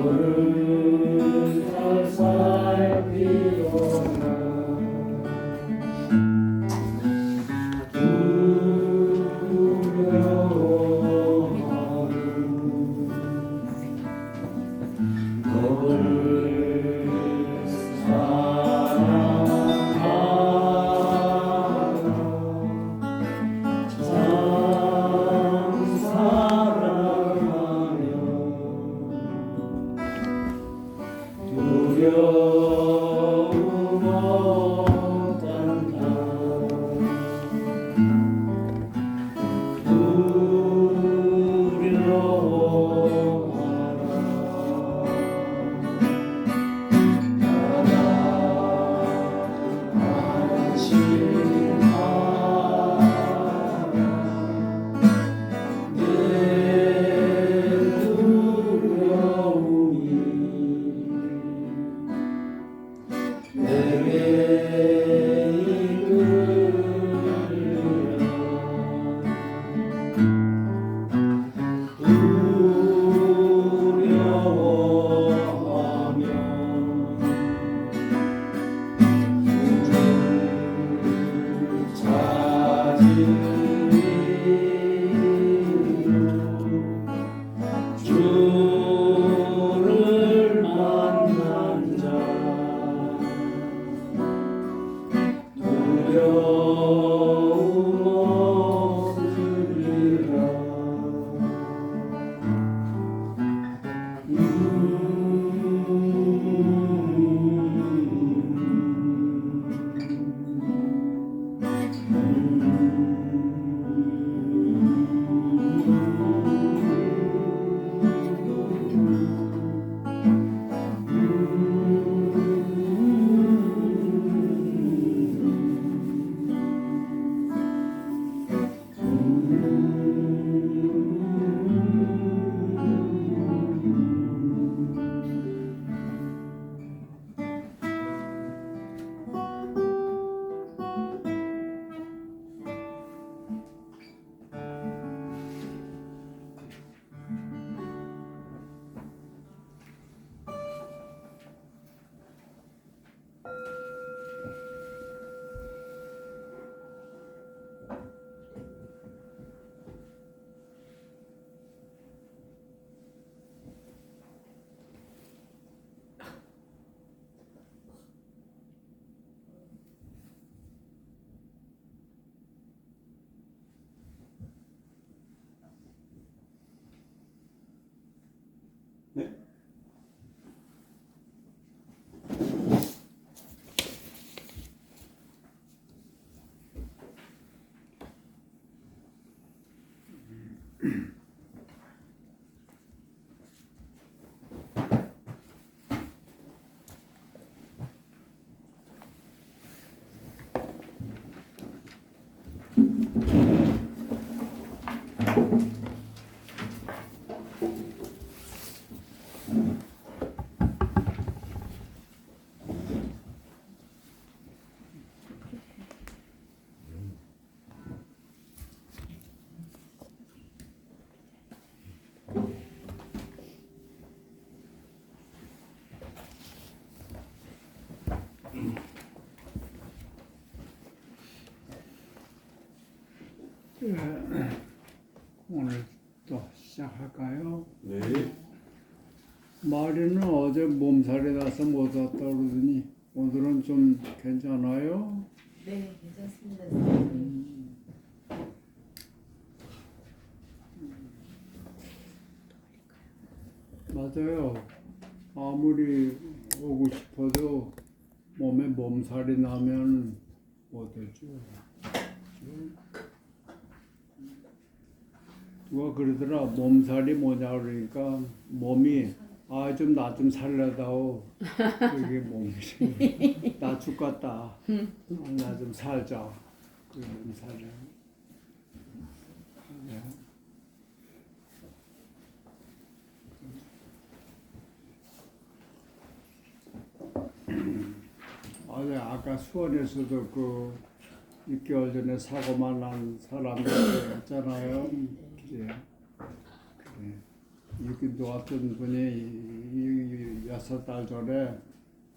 너를 잘 살피도다 주를 만난 자 두려움 없으리라 네. 오늘 또 시작할까요? 네. 마리는 어제 몸살이 나서 못 왔다 그러더니 오늘은 좀 괜찮아요? 네, 괜찮습니다. 선생님. 맞아요. 아무리 오고 싶어도 몸에 몸살이 나면 못 오죠. 누가 그러더라. 몸살이 뭐냐 그러니까 몸이 좀 나 좀 살려다오. 그게 몸이 나 죽겠다. 나 좀 살자. 그게 몸살이야. 네. 아까 수원에서도 그 6개월 전에 사고만 난 사람들 있잖아요. 그래. 여기도 어떤 분이 6달 전에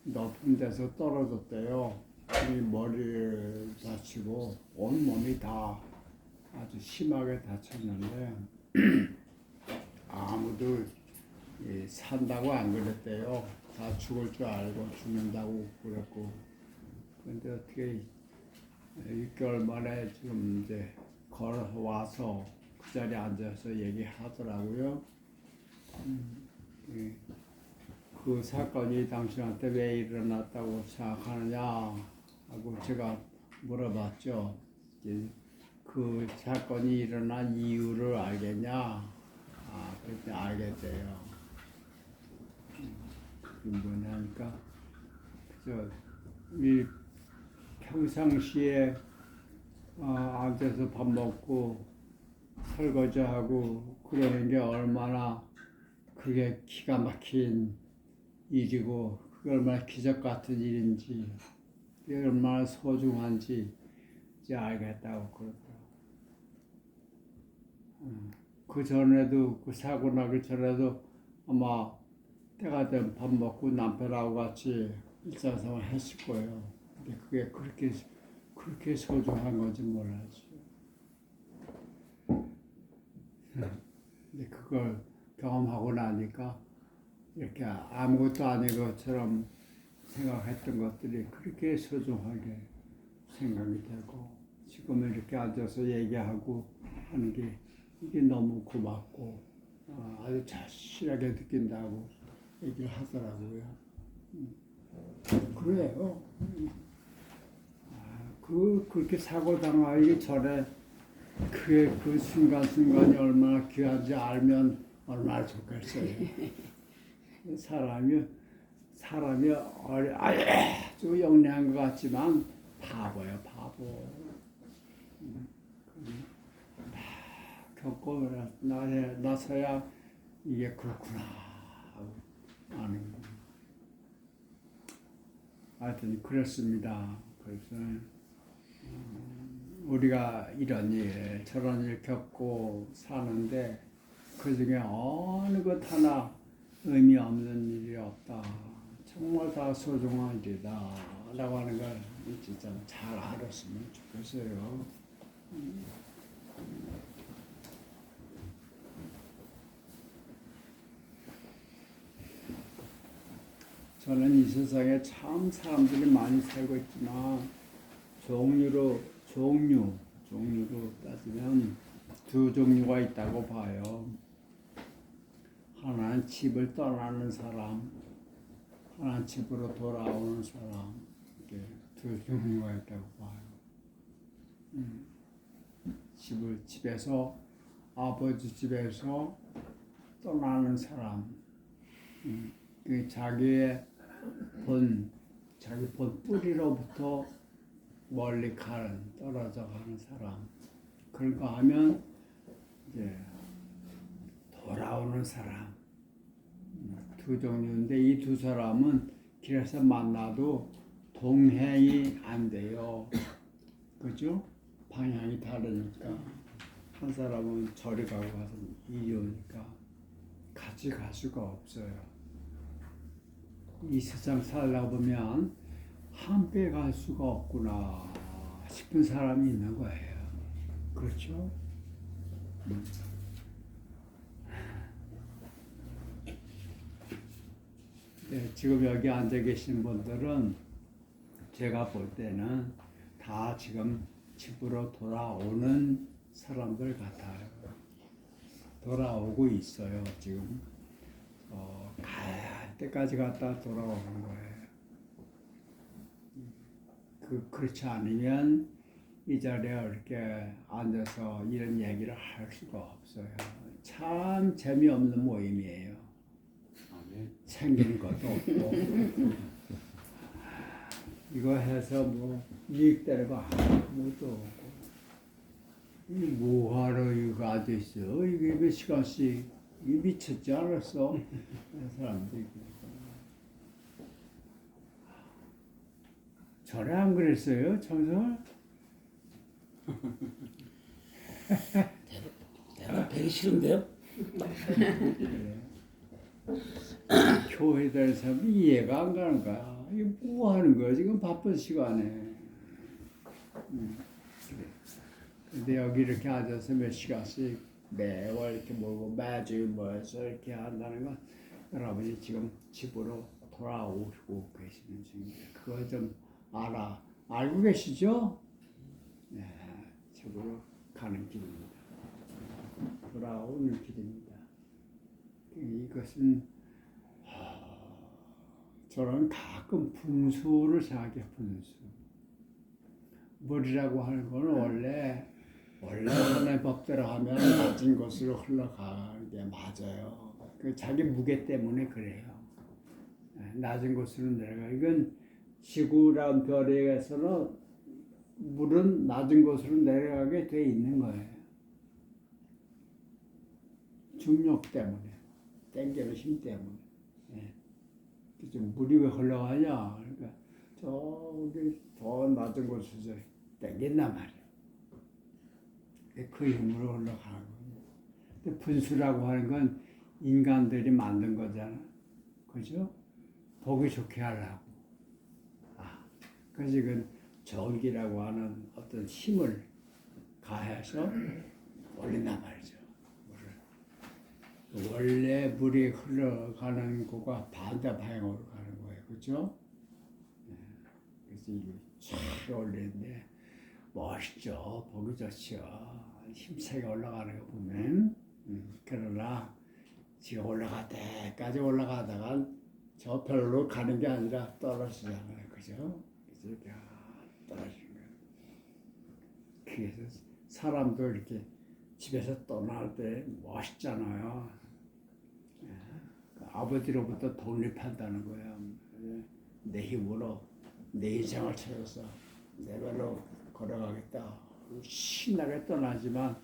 높은 데서 떨어졌대요. 이 머리를 다치고 온 몸이 다 아주 심하게 다쳤는데 아무도 산다고 안 그랬대요. 다 죽을 줄 알고 죽는다고 그랬고. 근데 어떻게 6개월 만에 지금 이제 걸어와서 그 자리에 앉아서 얘기하더라고요. 그 사건이 당신한테 왜 일어났다고 생각하느냐 하고 제가 물어봤죠. 이제 그 사건이 일어난 이유를 알겠냐? 그때 알겠대요. 그게 뭐냐니까 이 평상시에 앉아서 밥 먹고 설거지하고 그러는 게 얼마나 그게 기가 막힌 일이고 그게 얼마나 기적 같은 일인지 그게 얼마나 소중한지 이제 알겠다고 그러더라고요. 그 전에도 그 사고 나기 전에도 아마 때가 되면 밥 먹고 남편하고 같이 일상생활 했을 거예요. 근데 그게 그렇게 소중한 건지 몰랐어요. 근데 그걸 경험하고 나니까 이렇게 아무것도 아닌 것처럼 생각했던 것들이 그렇게 소중하게 생각이 되고 지금 이렇게 앉아서 얘기하고 하는 게 이게 너무 고맙고 아주 자신하게 느낀다고 얘기를 하더라고요. 그래요. 그렇게 사고 당하기 전에 그 순간순간이 얼마나 귀한지 알면 얼마나 좋겠어요. 사람이 아주 영리한 것 같지만 바보예요, 바보. 겪고 나서야 이게 그렇구나 하고 아는 거. 하여튼 그렇습니다. 그래서 우리가 이런 일 저런 일 겪고 사는데 그중에 어느 것 하나 의미 없는 일이 없다. 정말 다 소중한 일이다 라고 하는 걸 진짜 잘 알았으면 좋겠어요. 저는 이 세상에 참 사람들이 많이 살고 있지만 종류로 따지면 두 종류가 있다고 봐요. 하나는 집을 떠나는 사람, 하나는 집으로 돌아오는 사람, 이렇게 두 종류가 있다고 봐요. 집에서 아버지 집에서 떠나는 사람, 자기 본 뿌리로부터 멀리 떨어져 가는 사람. 그런가 하면 이제 돌아오는 사람. 두 종류인데 이 두 사람은 길에서 만나도 동행이 안 돼요. 그죠? 방향이 다르니까. 한 사람은 저리 가고 가서 이리 오니까 같이 갈 수가 없어요. 이 세상 살다 보면 함께 갈 수가 없구나 싶은 사람이 있는 거예요. 그렇죠? 네, 지금 여기 앉아 계신 분들은 제가 볼 때는 다 지금 집으로 돌아오는 사람들 같아요. 돌아오고 있어요, 지금. 갈 때까지 갔다 돌아오는 거예요. 그렇지 않으면 이 자리에 이렇게 앉아서 이런 얘기를 할 수가 없어요. 참 재미없는 모임이에요. 생기는 것도 없고 이거 해서 뭐 이익되는 거 아무것도 없고 뭐하러 이거 앉아있어? 이게 몇 시간씩 미쳤지 않았어? 사람들이 전에 안 그랬어요, 청설? 내가 배기 싫은데요? 교회 다니는 사람이 이해가 안 가는 거야. 이게 뭐 하는 거야 지금 바쁜 시간에. 그래. 근데 여기 이렇게 앉아서 몇 시간씩 매월 이렇게 모이고 매주 모여서 이렇게 한다는 건 여러분이 지금 집으로 돌아오시고 계시는 중입니다. 그거 좀 알고 계시죠? 네, 집으로 가는 길입니다. 돌아오는 길입니다. 이것은 저는 가끔 분수를 생각해. 분수. 물이라고 하는 건 원래 하나의 법대로 하면 낮은 곳으로 흘러가는 게 맞아요. 그 자기 무게 때문에 그래요. 낮은 곳으로 내려가. 이건 지구라는 별에서는 물은 낮은 곳으로 내려가게 돼 있는 거예요. 중력 때문에, 땡기는 힘 때문에. 그래서 물이 왜 흘러가냐? 그러니까 저기 더 낮은 곳에서 땡긴단 말이에요. 그 힘으로 흘러가는 거예요. 근데 분수라고 하는 건 인간들이 만든 거잖아. 그죠? 보기 좋게 하려고. 그래서 이건 전기라고 하는 어떤 힘을 가해서 올린단 말이죠. 물을. 원래 물이 흘러가는 곳과 반대 방향으로 가는 거예요. 그죠? 그래서 이거 쫙 올리는데 멋있죠. 보기 좋죠. 힘차게 올라가는 거 보면. 그러나 지금 올라갈 때까지 올라가다가 저 별로 가는 게 아니라 떨어지잖아요. 그죠? 그래서 이렇게 떨어지는 거예요. 그래서 사람도 이렇게 집에서 떠날 때 멋있잖아요. 아버지로부터 독립한다는 거예요. 내 힘으로 내 인생을 찾아서 내 발로 걸어가겠다. 신나게 떠나지만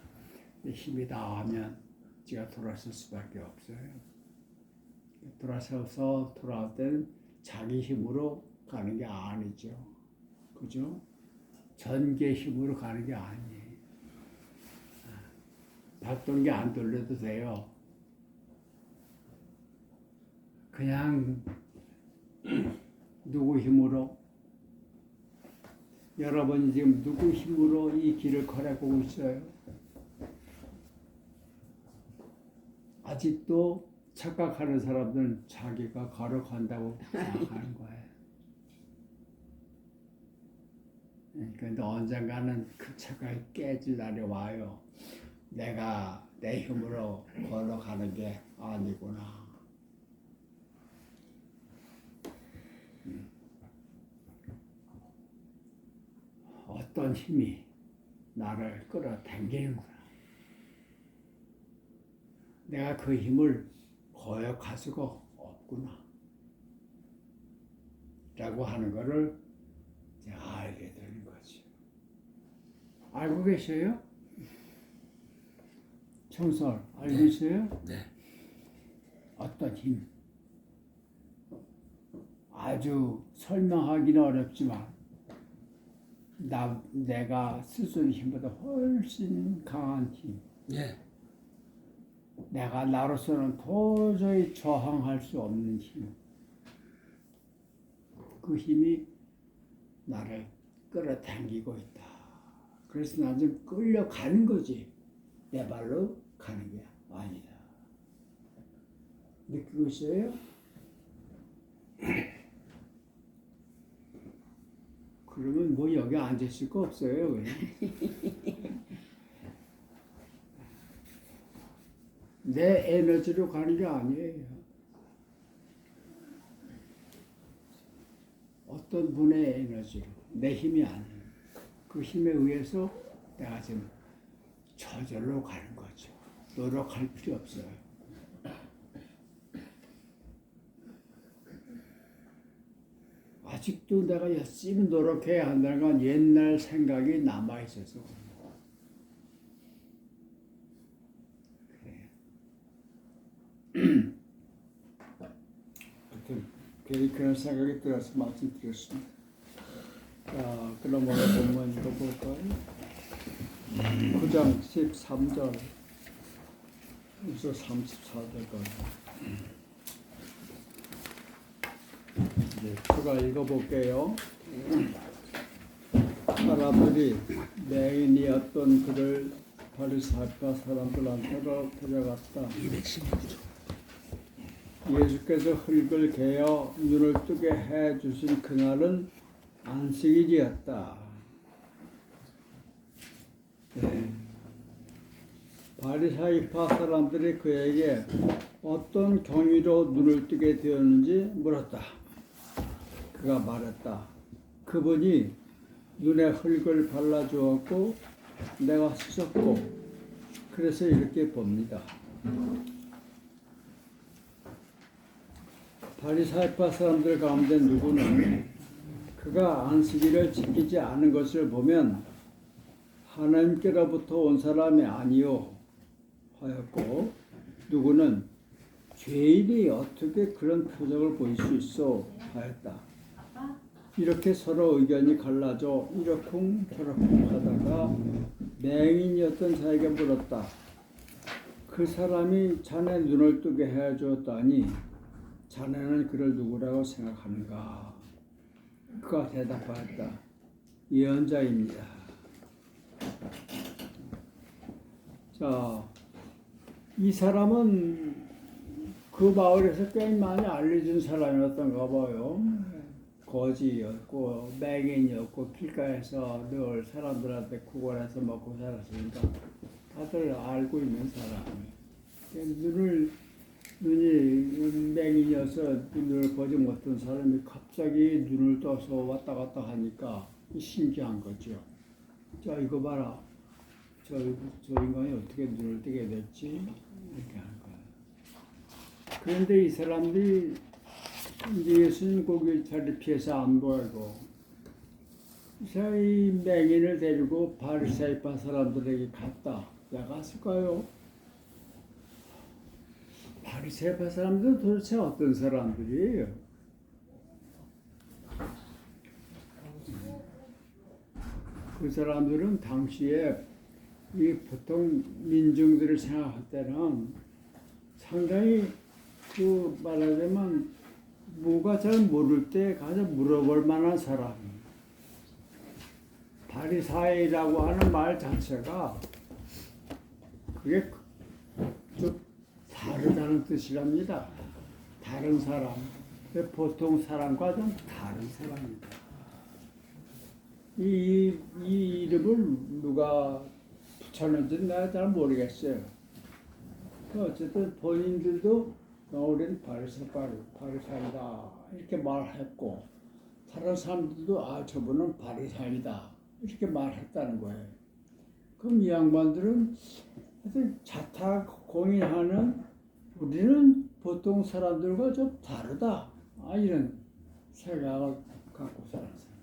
내 힘이 다 하면 제가 돌아설 수밖에 없어요. 돌아서서 돌아올 때는 자기 힘으로 가는 게 아니죠. 그죠? 전개 힘으로 가는 게 아니에요. 박동기 안 돌려도 돼요. 그냥 누구 힘으로? 여러분이 지금 누구 힘으로 이 길을 걸어가고 있어요? 아직도 착각하는 사람들은 자기가 걸어간다고 생각하는 거예요. 그런데 언젠가는 그 착각이 깨질 날이 와요. 내가 내 힘으로 걸어가는 게 아니구나. 어떤 힘이 나를 끌어당기는구나. 내가 그 힘을 거역할 수가 없구나. 라고 하는 것을 제가 알게 되는 거죠. 알고 계셔요? 청설 알고 계세요? 네. 어떤 힘? 아주 설명하기는 어렵지만 내가 스스로 힘보다 훨씬 강한 힘. 예. 내가 나로서는 도저히 저항할 수 없는 힘. 그 힘이 나를 끌어당기고 있다. 그래서 나 좀 끌려가는 거지. 내 발로 가는 게 아니다. 느끼고 있어요? 그러면 뭐 여기 앉으실 거 없어요. 그냥. 내 에너지로 가는 게 아니에요. 어떤 분의 에너지로, 내 힘이 아니에요. 그 힘에 의해서 내가 지금 저절로 가는 거죠. 노력할 필요 없어요. 아직도 내가 열심히 노력해야 한다는 건 옛날 생각이 남아있어서 그래요. 하여튼 그런 생각이 들어서 말씀드렸습니다. 자, 그럼 오늘 본문 읽어볼까요? 9장 13절 34절까지 네, 제가 읽어볼게요. 사람들이 맹인이었던 그를 바리새파 사람들한테로 데려갔다. 예수께서 흙을 개어 눈을 뜨게 해 주신 그날은 안식일이었다. 네. 바리새파 사람들이 그에게 어떤 경위로 눈을 뜨게 되었는지 물었다. 그가 말했다. 그분이 눈에 흙을 발라주었고 내가 씻었고 그래서 이렇게 봅니다. 바리새파 사람들 가운데 누구는 그가 안식일을 지키지 않은 것을 보면 하나님께로부터 온 사람이 아니요 하였고, 누구는 죄인이 어떻게 그런 표적을 보일 수 있어 하였다. 이렇게 서로 의견이 갈라져 이러쿵저러쿵 하다가 맹인이었던 자에게 물었다. 그 사람이 자네 눈을 뜨게 해주었다니 자네는 그를 누구라고 생각하는가? 그가 대답하였다. 예언자입니다. 자, 이 사람은 그 마을에서 꽤 많이 알려진 사람이었던가 봐요. 거지였고 맹인이었고 길가에서 늘 사람들한테 구걸해서 먹고 살았으니까 다들 알고 있는 사람이. 눈이 맹인이어서 눈을 보지 못한 사람이 갑자기 눈을 떠서 왔다 갔다 하니까 신기한 거죠. 자, 이거 봐라. 저 인간이 어떻게 눈을 뜨게 됐지? 이렇게 하는 거예요. 그런데 이 사람들이 이제 예수님 거기 자리 피해서 안 보이고 이 맹인을 데리고 바리새파 사람들에게 갔다. 왜 갔을까요? 바리새파 사람들은 도대체 어떤 사람들이에요? 그 사람들은 당시에 이 보통 민중들을 생각할 때는 상당히 그 말하자면 뭐가 잘 모를 때 가서 물어볼 만한 사람. 바리사이라고 하는 말 자체가 그게 좀 다르다는 뜻이랍니다. 다른 사람. 보통 사람과 좀 다른 사람입니다. 이 이름을 누가 붙였는지는 내가 잘 모르겠어요. 어쨌든 본인들도 우리는 바리새이다 이렇게 말했고 다른 사람들도 저분은 바리새이다 이렇게 말했다는 거예요. 그럼 이 양반들은 하여튼 자타 공인하는 우리는 보통 사람들과 좀 다르다 이런 생각을 갖고 살았어요.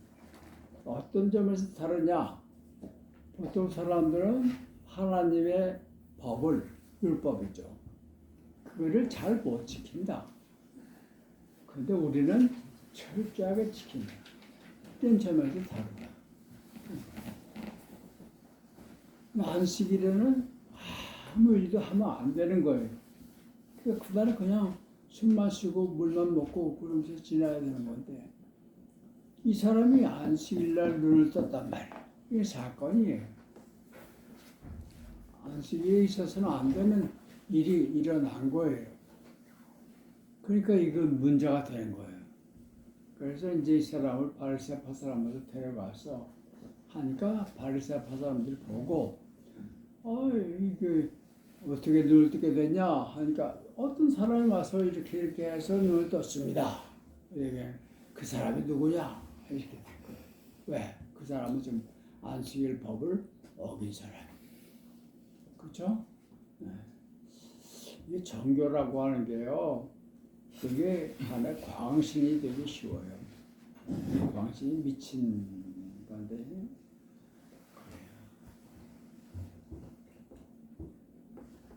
어떤 점에서 다르냐? 보통 사람들은 하나님의 법을, 율법이죠. 그거를 잘 못 지킨다. 그런데 우리는 철저하게 지킨다. 어떤 점에서 다르다. 안식일에는 아무 일도 하면 안 되는 거예요. 그날은 그냥 술 마시고 물만 먹고 그러면서 지나야 되는 건데 이 사람이 안식일날 눈을 떴단 말이에요. 이게 사건이에요. 안식일에 있어서는 안 되는 일이 일어난 거예요. 그러니까 이건 문제가 된 거예요. 그래서 이제 이 사람을 바리새파 사람으로 데려가서 하니까 바리새파 사람들이 보고 이게 어떻게 눈을 뜨게 됐냐 하니까 어떤 사람이 와서 이렇게 해서 눈을 떴습니다. 이게 그 사람이 누구냐 이렇게 된 거예요. 왜? 그 사람은 좀 안식일 법을 어긴 사람. 그렇죠? 네. 이게 정교라고 하는 게요. 그게 하나의 광신이 되기 쉬워요. 광신이 미친 건데.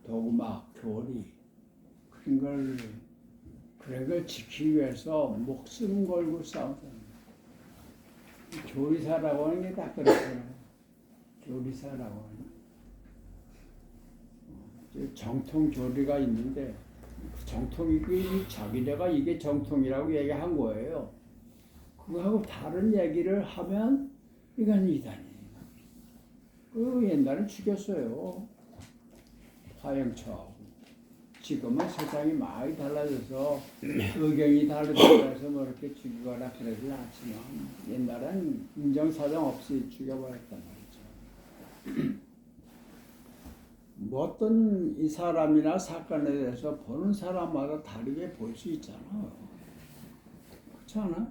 도구막, 교리 그런 걸 지키기 위해서 목숨 걸고 싸우잖아요. 교리사라고 하는 게 딱 그렇잖아요. 교리사라고 하는 정통 교리가 있는데 정통이 자기네가 이게 정통이라고 얘기한 거예요. 그거하고 다른 얘기를 하면 이건 이단이에요. 그 옛날에 죽였어요. 화영초하고. 지금은 세상이 많이 달라져서 의견이 다르다고 해서 뭐 이렇게 죽이거나 그러진 않지만 옛날엔 인정사정 없이 죽여버렸단 말이죠. 뭐 어떤 이 사람이나 사건에 대해서 보는 사람마다 다르게 볼 수 있잖아요. 그렇지 않아?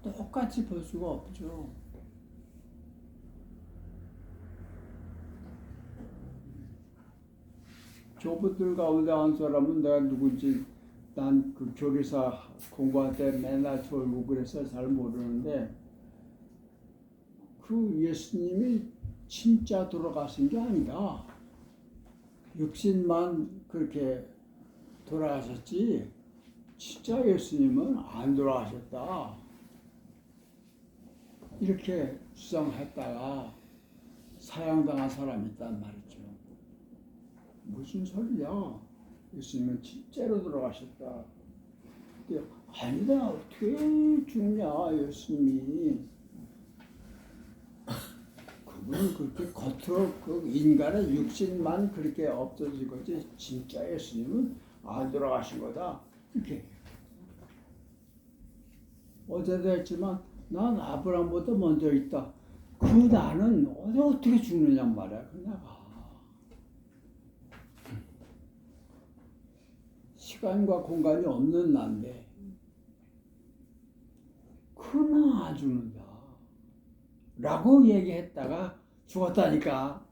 똑같이 볼 수가 없죠. 교부들 가운데 한 사람은 내가 누군지 난 그 교리사 공부할 때 맨날 졸고 그래서 잘 모르는데 그 예수님이 진짜 돌아가신 게 아니라 육신만 그렇게 돌아가셨지 진짜 예수님은 안 돌아가셨다 이렇게 주장했다가 사형당한 사람이 있단 말이죠. 무슨 소리야? 예수님은 진짜로 돌아가셨다. 근데 아니다. 어떻게 죽냐 예수님이. 그분은 그렇게 겉으로 그 인간의 육신만 그렇게 없어진 거지 진짜 예수님은 안 돌아가신 거다. 이렇게. 어제도 했지만 난 아브라함보다 먼저 있다. 그 나는 어떻게 죽느냐 말이야. 그 내가. 시간과 공간이 없는 난데 그나 안 죽는다 라고 얘기했다가 죽었다니까.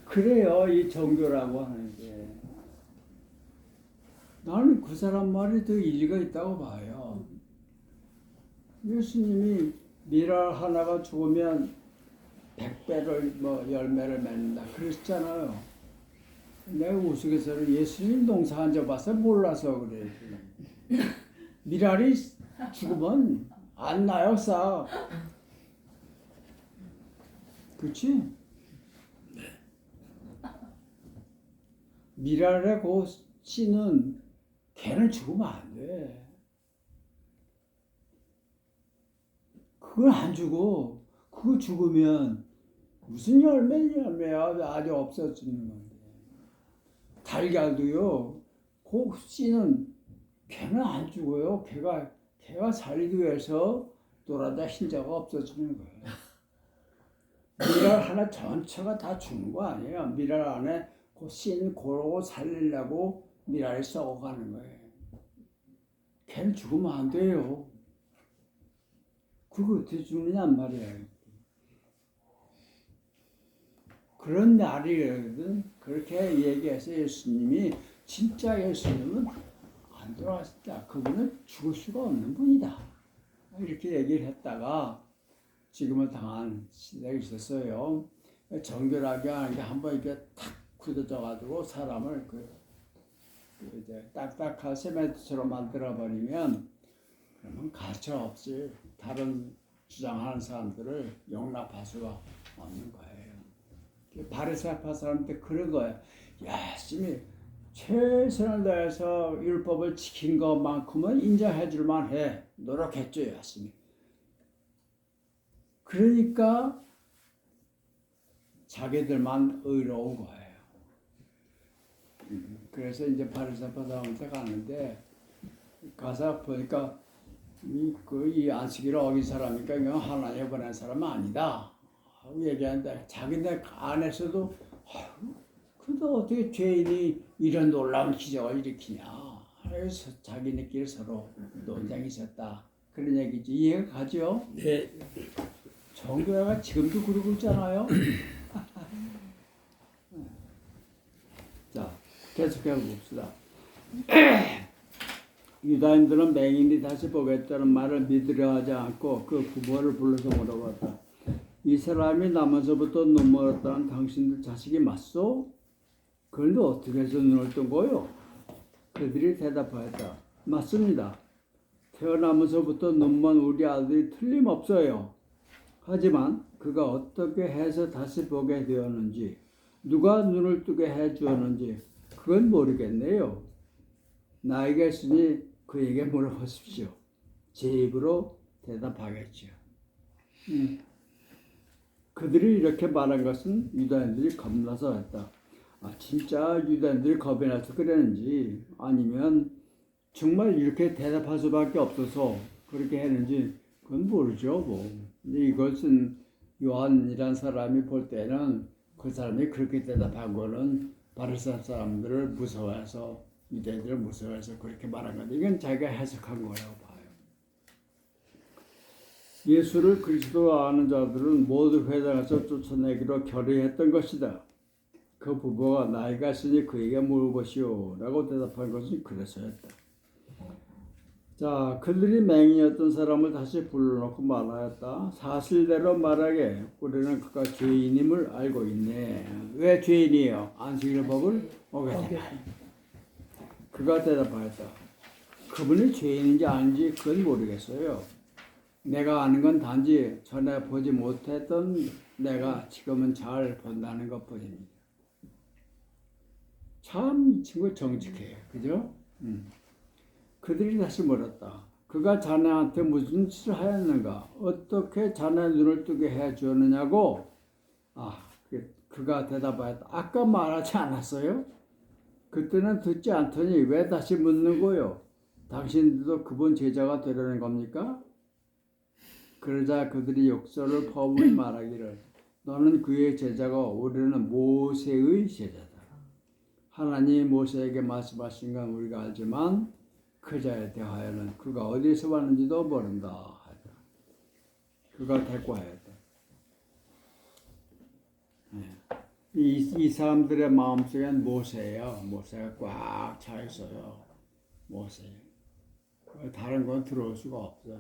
그래요 이 종교라고 하는 게. 나는 그 사람 말이 더 일리가 있다고 봐요. 예수님이 밀알 하나가 죽으면 100배를 뭐 열매를 맺는다 그랬잖아요. 내가 우스갯소리로 예수님 농사 안 져봐서 몰라서 그래. 밀알이 죽으면 안 나요, 싹. 그렇지? 밀알의 그 씨는 걔는 죽으면 안 돼. 그걸 안 주고 그거 죽으면 무슨 열매야 아주 없어지는 건데. 달걀도요. 그 씨는 걔는 안 죽어요. 걔가 살기 위해서 돌아다 흰자가 없어지는 거예요. 밀알 하나 전체가 다 죽는 거 아니에요. 밀알 안에 그 씨는 고르고 살리려고 밀알이 썩어가는 거예요. 걔는 죽으면 안 돼요. 그거 어떻게 죽느냔 말이에요. 그런 날이거든. 그렇게 얘기해서 예수님이 진짜 예수님은 안 돌아가셨다. 그분은 죽을 수가 없는 분이다. 이렇게 얘기를 했다가 지금은 당한 시대가 있었어요. 정결하게 하는 게 한번 이렇게 탁 굳어져가지고 사람을 이제 딱딱한 세멘트처럼 만들어버리면 그러면 가차 없이 다른 주장하는 사람들을 용납할 수가 없는 거예요. 바리새파 사람한테 그런 거예요. 열심히 최선을 다해서 율법을 지킨 것만큼은 인정해 줄 만해. 노력했죠, 열심히. 그러니까 자기들만 의로운 거예요. 그래서 이제 바리새파 사람한테 갔는데 가서 보니까 이 안식일을 어긴 사람이니까 이건 하나님 보낸 사람은 아니다. 얘기하는데 자기네 안에서도 그래도 어떻게 죄인이 이런 놀라운 기적을 일으키냐. 그래서 자기네끼리 서로 논쟁이 있었다. 그런 얘기지. 이해가 가죠? 네. 정교회가 지금도 그러고 있잖아요. 자, 계속해 봅시다. 유다인들은 맹인이 다시 보겠다는 말을 믿으려 하지 않고 그 부모를 불러서 물어봤다. 이 사람이 남아서부터 눈 멀었다는 당신들 자식이 맞소? 그런데 어떻게 해서 눈을 뜬 거요? 그들이 대답하였다. 맞습니다. 태어나면서부터 눈먼 우리 아들이 틀림없어요. 하지만 그가 어떻게 해서 다시 보게 되었는지, 누가 눈을 뜨게 해주었는지 그건 모르겠네요. 나이가 있으니 그에게 물어보십시오. 제 입으로 대답하겠죠. 그들이 이렇게 말한 것은 유다인들이 겁나서 했다. 진짜 유다인들이 겁이 나서 그랬는지 아니면 정말 이렇게 대답할 수밖에 없어서 그렇게 했는지 그건 모르죠. 근데 이것은 요한이란 사람이 볼 때는 그 사람이 그렇게 대답한 거는 바리새인 사람들을 무서워해서 유대인들을 무서워해서 그렇게 말한 건데 이건 자기가 해석한 거라고 봐요. 예수를 그리스도로 아는 자들은 모두 회당에서 쫓아내기로 결의했던 것이다. 그 부부가 나이가 있으니 그에게 물어보시오 라고 대답한 것은 그래서였다. 자, 그들이 맹인이었던 사람을 다시 불러놓고 말하였다. 사실대로 말하게 우리는 그가 죄인임을 알고 있네. 왜 죄인이에요? 안식일법을 어겼다. 그가 대답하였다. 그분이 죄인인지 아닌지 그건 모르겠어요. 내가 아는 건 단지 전에 보지 못했던 내가 지금은 잘 본다는 것뿐입니다. 참 이 친구 정직해요. 그죠? 그들이 다시 물었다. 그가 자네한테 무슨 짓을 하였는가? 어떻게 자네 눈을 뜨게 해주었느냐고? 그가 대답하였다. 아까 말하지 않았어요? 그때는 듣지 않더니 왜 다시 묻는 거요? 당신들도 그분 제자가 되려는 겁니까? 그러자 그들이 욕설을 퍼부어 말하기를 너는 그의 제자가 우리는 모세의 제자다. 하나님이 모세에게 말씀하신 건 우리가 알지만 그 자에 대하여는 그가 어디서 왔는지도 모른다 하더라. 그가 대꾸하였다. 이 사람들의 마음속엔 모세예요. 모세가 꽉 차 있어요. 모세. 다른 건 들어올 수가 없어요.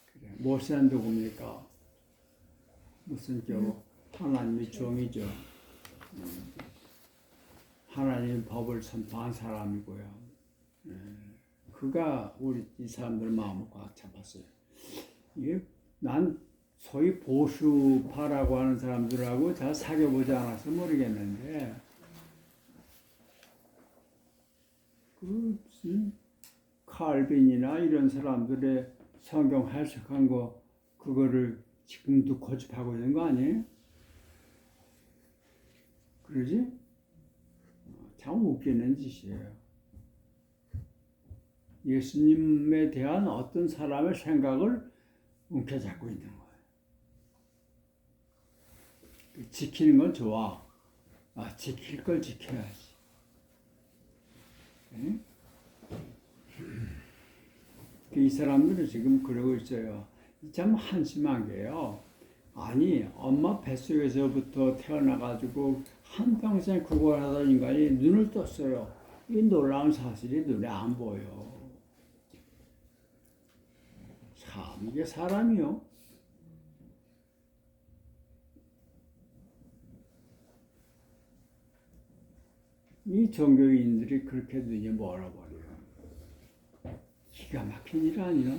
그래. 모세는 누굽니까? 무슨 교? 하나님의 종이죠. 하나님의 법을 선포한 사람이고요. 그가 우리 이 사람들 마음을 꽉 잡았어요. 이게 난 소위 보수파라고 하는 사람들하고 잘 사귀어보지 않아서 모르겠는데 그 칼빈이나 이런 사람들의 성경 해석한 거 그거를 지금도 고집하고 있는 거 아니에요? 그러지? 참 웃기는 짓이에요. 예수님에 대한 어떤 사람의 생각을 움켜잡고 있는 거예요. 지키는 건 좋아. 지킬 걸 지켜야지. 네? 이 사람들은 지금 그러고 있어요. 참 한심한 게요. 아니, 엄마 뱃속에서부터 태어나가지고 한평생 그걸 하던 인간이 눈을 떴어요. 이 놀라운 사실이 눈에 안 보여. 참, 이게 사람이요. 이 종교인들이 그렇게 눈이 멀어버려요. 기가 막힌 일 아니야?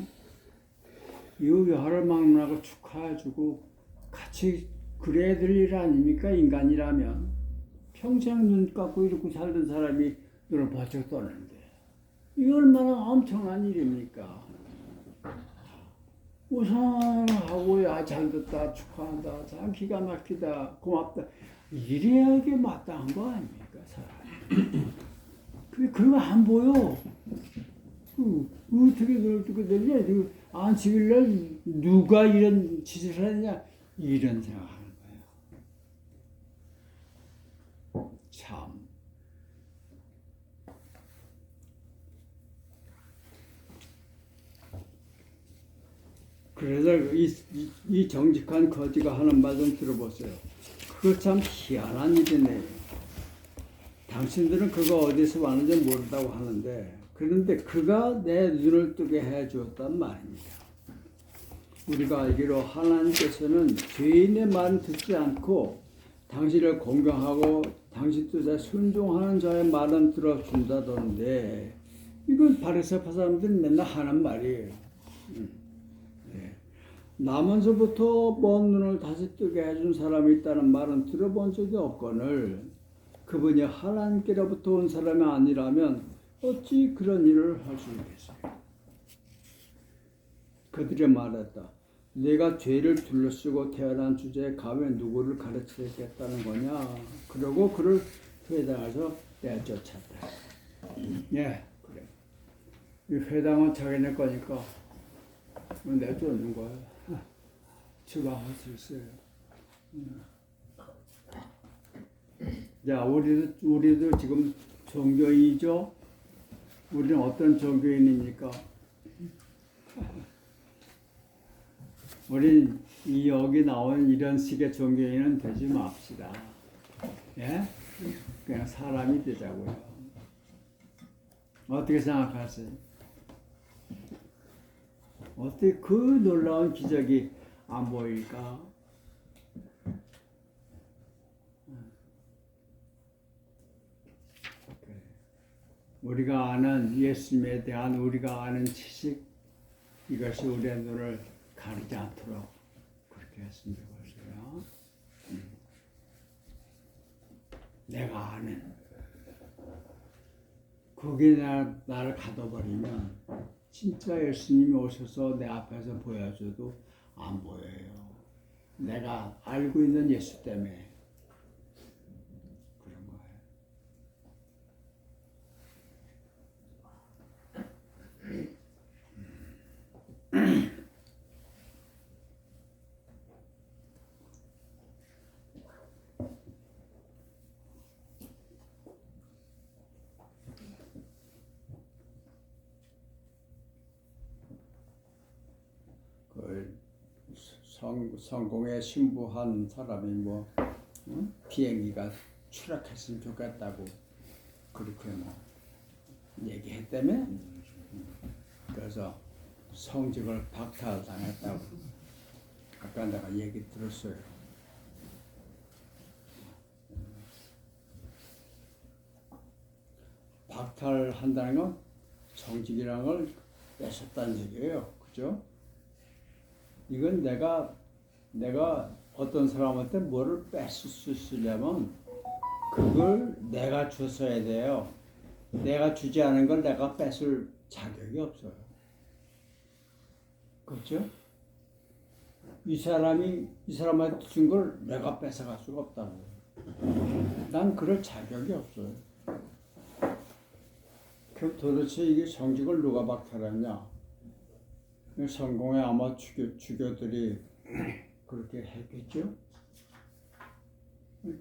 이 여러 막론하고 축하해주고 같이 그래야 될 일 아닙니까? 인간이라면. 평생 눈 감고 이러고 살던 사람이 눈을 번쩍 떠는데 이게 얼마나 엄청난 일입니까? 우상하고 잘 듣다 축하한다 참 기가 막히다 고맙다 이래야 이게 마땅한 거 아닙니까? 사람 그거 안 보여. 어떻게 눈을 뜨게 되냐? 안식일날 누가 이런 짓을 하느냐? 이런 생각하는 거예요. 참. 그래서 이 정직한 거지가 하는 말 좀 들어보세요. 그거 참 희한한 일이네요. 당신들은 그거 어디서 왔는지 모른다고 하는데 그런데 그가 내 눈을 뜨게 해주었단 말입니다. 우리가 알기로 하나님께서는 죄인의 말을 듣지 않고 당신을 공경하고 당신 뜻에 순종하는 자의 말은 들어준다던데 이건 바리새파 사람들이 맨날 하는 말이에요. 네. 나면서부터 먼 눈을 다시 뜨게 해준 사람이 있다는 말은 들어본 적이 없거늘 그분이 하나님께로부터 온 사람이 아니라면 어찌 그런 일을 할 수 있겠어요? 그들이 말했다. 내가 죄를 둘러쓰고 태어난 주제에 감히 누구를 가르치겠다는 거냐? 그러고 그를 회당에서 내쫓았다. 예, 그래. 이 회당은 자기네 거니까 내쫓는 거야. 추방할 수 있어요. 자, 우리도 지금 종교인이죠? 우리는 어떤 종교인입니까? 우린 여기 나오는 이런 식의 종교인은 되지 맙시다. 예? 그냥 사람이 되자고요. 어떻게 생각하세요? 어떻게 그 놀라운 기적이 안 보일까? 우리가 아는 예수님에 대한 우리가 아는 지식 이것이 우리의 눈을 가리지 않도록 그렇게 했으면 좋겠어요. 내가 아는 거기에 나를 가둬버리면 진짜 예수님이 오셔서 내 앞에서 보여줘도 안 보여요. 내가 알고 있는 예수 때문에 그런 거예요. 성공에 신부한 사람이 뭐 비행기가 추락했으면 좋겠다고 그렇게 뭐 얘기했다며. 그래서 성직을 박탈당했다고 아까 내가 얘기 들었어요. 박탈한다는 건 성직이라는 걸 뺏었다는 얘기예요. 그죠? 이건 내가 어떤 사람한테 뭐를 뺏을 수 있으려면 그걸 내가 줬어야 돼요. 내가 주지 않은 걸 내가 뺏을 자격이 없어요. 그렇죠? 이 사람한테 준 걸 내가 뺏어갈 수가 없다고. 난 그럴 자격이 없어요. 그럼 도대체 이게 성직을 누가 박탈했냐? 성공에 아마 주교들이 그렇게 했겠죠?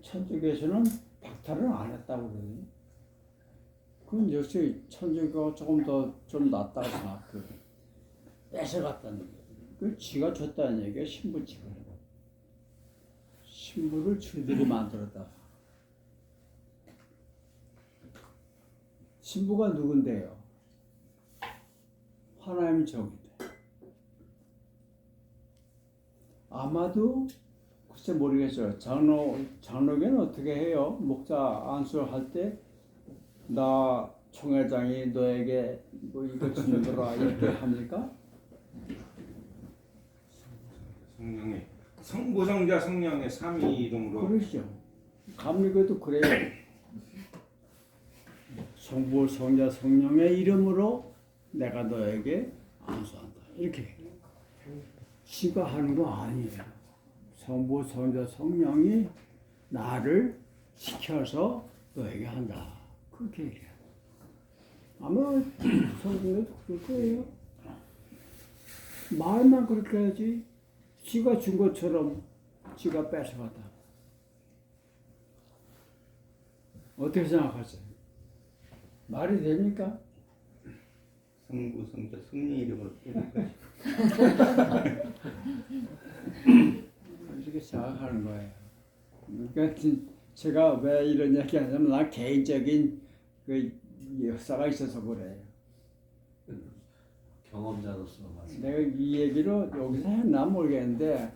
천주교에서는 박탈을 안 했다고 그러거든요. 그건 역시 천주교가 조금 더 좀 낫다고 생각해요. 뺏어갔다는 거예요. 그 지가 줬다는 얘기예요. 신부직을. 신부를 주들이 만들었다. 신부가 누군데요? 하나님의 종이다. 아마도 글쎄 모르겠어요. 장로교는 어떻게 해요? 목사 안수할 때 나 총회장이 너에게 뭐 이거 주는 거라 이렇게 합니까? 성령의 성부성자 성령의 삼위 이름으로. 그러시죠. 감리교도 그래요. 성부 성자 성령의 이름으로 내가 너에게 안수한다. 이렇게 지가 하는 거 아니에요. 성부 성자 성령이 나를 시켜서 너에게 한다. 그렇게 얘기해요. 아마 성경에도 그럴 거예요. 말만 그렇게 해야지 지가 준 것처럼 지가 뺏어가다. 어떻게 생각하세요? 말이 됩니까? 성부성자 성령 이름으로. 이렇게 생각하는 거예요. 그러니까 제가 왜 이런 얘기 하냐면 나 개인적인 그 역사가 있어서 그래요. 경험자로서 맞습니다. 내가 이 얘기를 여기서 했나 모르겠는데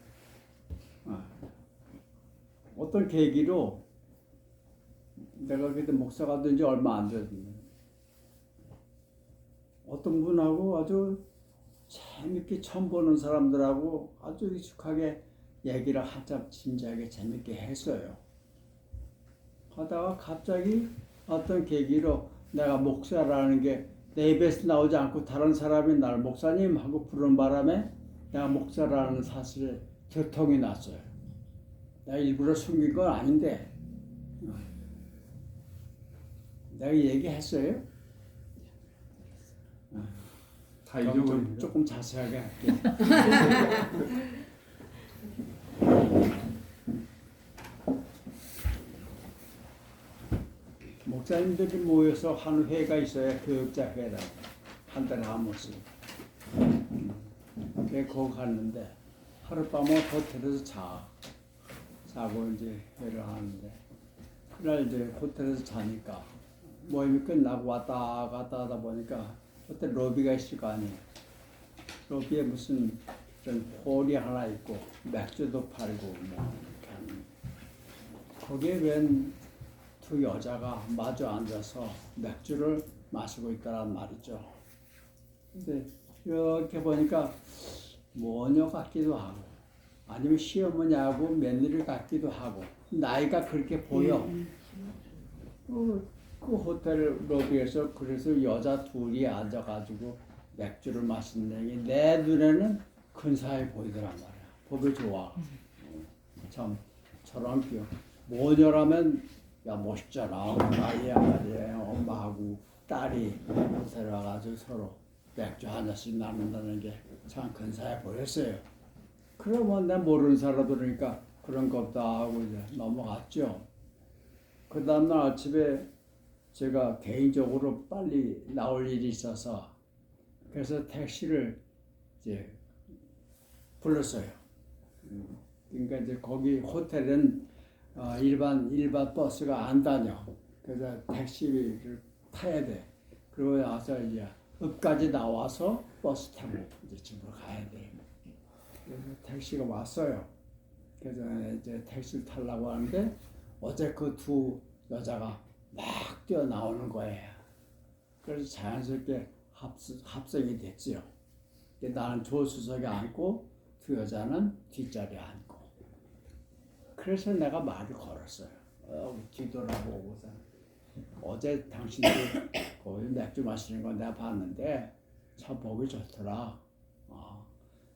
어떤 계기로 내가 그때 목사가 된 지 얼마 안 됐는데 어떤 분하고 아주 재밌게 처음 보는 사람들하고 아주 익숙하게 얘기를 한참 진지하게 재밌게 했어요. 하다가 갑자기 어떤 계기로 내가 목사라는 게 내 입에서 나오지 않고 다른 사람이 나를 목사님 하고 부르는 바람에 내가 목사라는 사실에 교통이 났어요. 내가 일부러 숨긴 건 아닌데 내가 얘기했어요. 다 그럼 잊어버립니다. 조금 자세하게 할게요. 목사님들이 모여서 하는 회가 있어요. 교육자 회라. 한 달에 한 번씩. 그래 거기 갔는데 하룻밤은 호텔에서 자고 이제 회를 하는데 그날 이제 호텔에서 자니까 모임이 끝나고 왔다 갔다 하다 보니까 호텔 로비가 있을 거 아니에요. 로비에 무슨 이런 홀이 하나 있고 맥주도 팔고 뭐 이렇게 하는 거기에 웬 두 여자가 마주 앉아서 맥주를 마시고 있다란 말이죠. 근데 이렇게 보니까 모녀 같기도 하고 아니면 시어머니하고 며느리 같기도 하고 나이가 그렇게 보여. 그 호텔 로비에서 그래서 여자 둘이 앉아가지고 맥주를 마시는 게 내 눈에는 근사해 보이더란 말이야. 보기 좋아. 참 저런 기억. 모녀라면 야 멋있잖아. 나이야 말이야. 엄마하고 딸이 호텔에 와가지고 서로 맥주 한 잔씩 나눈다는 게 참 근사해 보였어요. 그러면 내 모르는 사람들이니까 그런 거 없다 하고 이제 넘어갔죠. 그 다음날 아침에 제가 개인적으로 빨리 나올 일이 있어서 그래서 택시를 이제 불렀어요. 그러니까 이제 거기 호텔은 일반 버스가 안 다녀. 그래서 택시를 타야 돼. 그러고 나서 이제 읍까지 나와서 버스 타고 이제 집으로 가야 돼. 그래서 택시가 왔어요. 그래서 이제 택시를 타려고 하는데 어제 그 두 여자가 막 뛰어나오는 거예요. 그래서 자연스럽게 합성이 됐지요. 나는 조수석에 앉고 두 여자는 뒷자리에 앉고. 그래서 내가 말을 걸었어요. 뒤돌아보고서 어제 당신들 거기 맥주 마시는 거 내가 봤는데 참 보기 좋더라.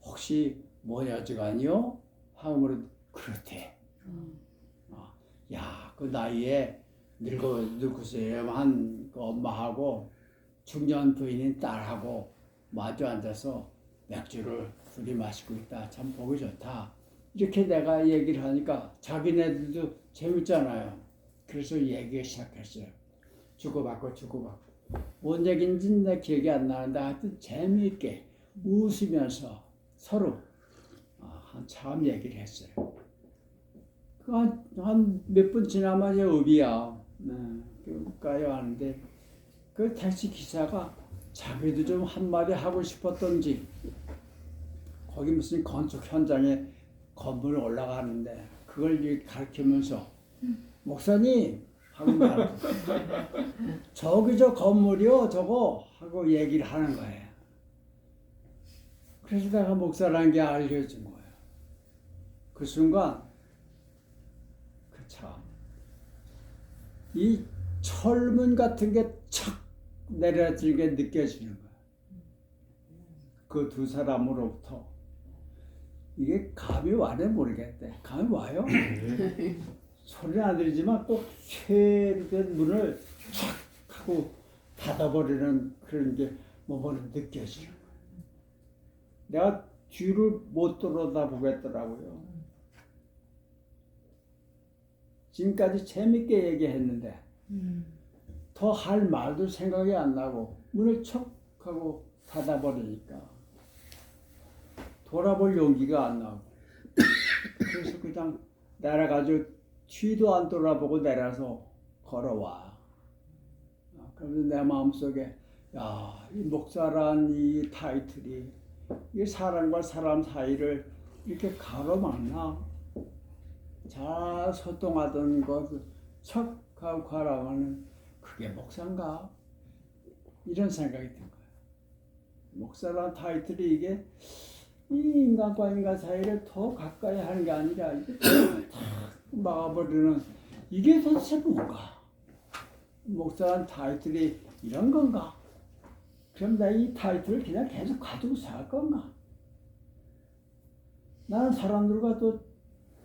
혹시 모녀지간이요? 하므로 그렇대. 야, 그 나이에 늙으세요한 그 엄마하고 중년 부인인 딸하고 마주 앉아서 맥주를 둘이 마시고 있다. 참 보기 좋다. 이렇게 내가 얘기를 하니까 자기네들도 재밌잖아요. 그래서 얘기 시작했어요. 주고받고. 뭔 얘기인지 내 기억이 안 나는데 하여튼 재미있게 웃으면서 서로 한참 얘기를 했어요. 한 몇 분 지나면 이제 읍이야. 가요 하는데 그 택시 기사가 자기도 좀 한마디 하고 싶었던지 거기 무슨 건축 현장에 건물 올라가는데 그걸 가르치면서 목사님 하고 말 저기 저 건물이요 저거 하고 얘기를 하는 거예요. 그래서 내가 목사라는 게 알려준 거예요. 그 순간 이 철문 같은 게 착 내려지는 게 느껴지는 거야. 그 두 사람으로부터 이게 감이 와네 모르겠대. 감이 와요? 소리는 안 들리지만 꼭 쇠된 문을 착 하고 닫아버리는 그런 게 몸으로 느껴지는 거야. 내가 뒤를 못 돌아다 보겠더라고요. 지금까지 재밌게 얘기했는데 더 할 말도 생각이 안 나고 문을 척 하고 닫아버리니까 돌아볼 용기가 안 나고 그래서 그냥 내려가지고 뒤도 안 돌아보고 내려서 걸어와. 그러면서 내 마음속에 야, 이 목사란 이 타이틀이 이 사람과 사람 사이를 이렇게 가로막나? 잘 소통하던 것을 척 하고 가라가는 그게 목사인가? 이런 생각이 든 거예요. 목사라는 타이틀이 이게 이 인간과 인간 사이를 더 가까이 하는 게 아니라 이게 탁 막아버리는 이게 도대체 뭔가? 목사라는 타이틀이 이런 건가? 그럼 나 이 타이틀을 그냥 계속 가지고 살 건가? 나는 사람들과 또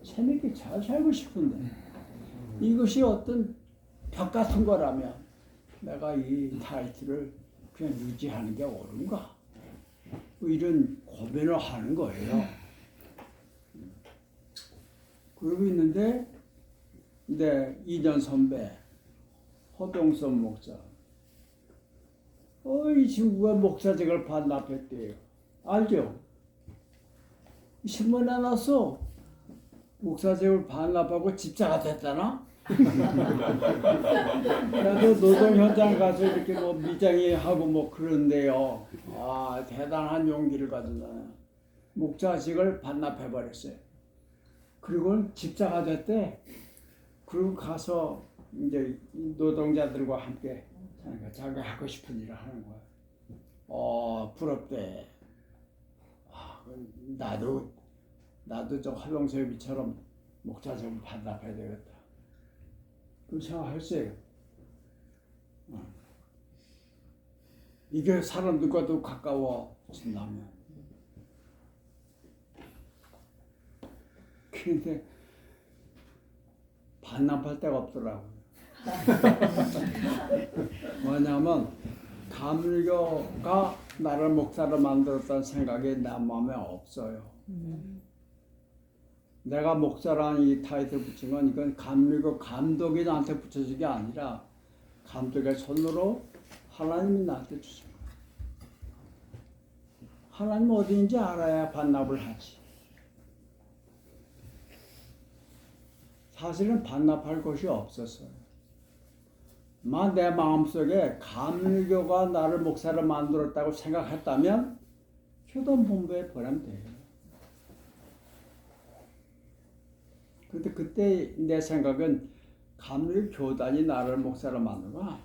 재밌게 잘 살고 싶은데 이것이 어떤 벽 같은 거라면 내가 이 타이틀을 그냥 유지하는 게 옳은가? 뭐 이런 고민을 하는 거예요. 그러고 있는데 내 2년 선배 허동선 목사 이 친구가 목사직을 반납했대요. 알죠? 신문에 나왔어. 목사직을 반납하고 집사가 됐다나? 나도 노동 현장 가서 이렇게 뭐 미장이하고 뭐 그런데요. 아 대단한 용기를 가지잖아요. 목사직을 반납해 버렸어요. 그리고 집사가 됐대. 그리고 가서 이제 노동자들과 함께 자기가 하고 싶은 일을 하는 거야. 부럽대. 나도 저 활동세비처럼 목사직을 반납해야 되겠다. 그 생각했어요. 이게 사람들과도 가까워진다면. 근데 반납할 데가 없더라고요. 왜냐하면 감리교가 나를 목사로 만들었다는 생각이 내 마음에 없어요. 내가 목사라는 이 타이틀 붙인 건 이건 감리교 감독이 나한테 붙여준 게 아니라 감독의 손으로 하나님이 나한테 주신 거예요. 하나님 어디인지 알아야 반납을 하지. 사실은 반납할 곳이 없었어요. 내 마음속에 감리교가 나를 목사로 만들었다고 생각했다면 교동본부에 보내면 돼요. 근데 그때 내 생각은 감리교 교단이 나를 목사로 만들어.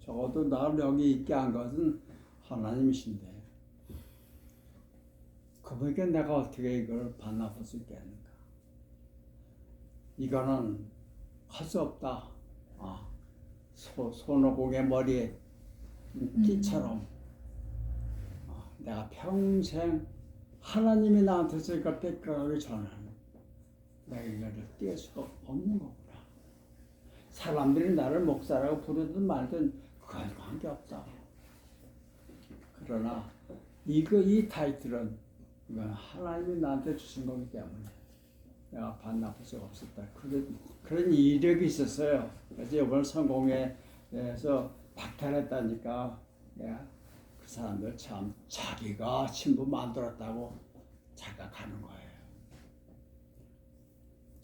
적어도 나를 여기 있게 한 것은 하나님이신데 그분께 내가 어떻게 이걸 반납할 수 있겠는가? 이거는 할 수 없다. 손오공의 머리에 띠처럼 내가 평생 하나님이 나한테서 이걸 뺏겨가기 전에는 내가 이거를 뗄 수가 없는 거구나. 사람들이 나를 목사라고 부르든 말든 그건 관계없다. 그러나 이 타이틀은 이건 하나님이 나한테 주신 거기 때문에 내가 반납할 수가 없었다. 그런 이력이 있었어요. 그래서 이번 성공회에서 박탈했다니까 내가 그 사람들 참 자기가 신부 만들었다고 착각하는 거예요.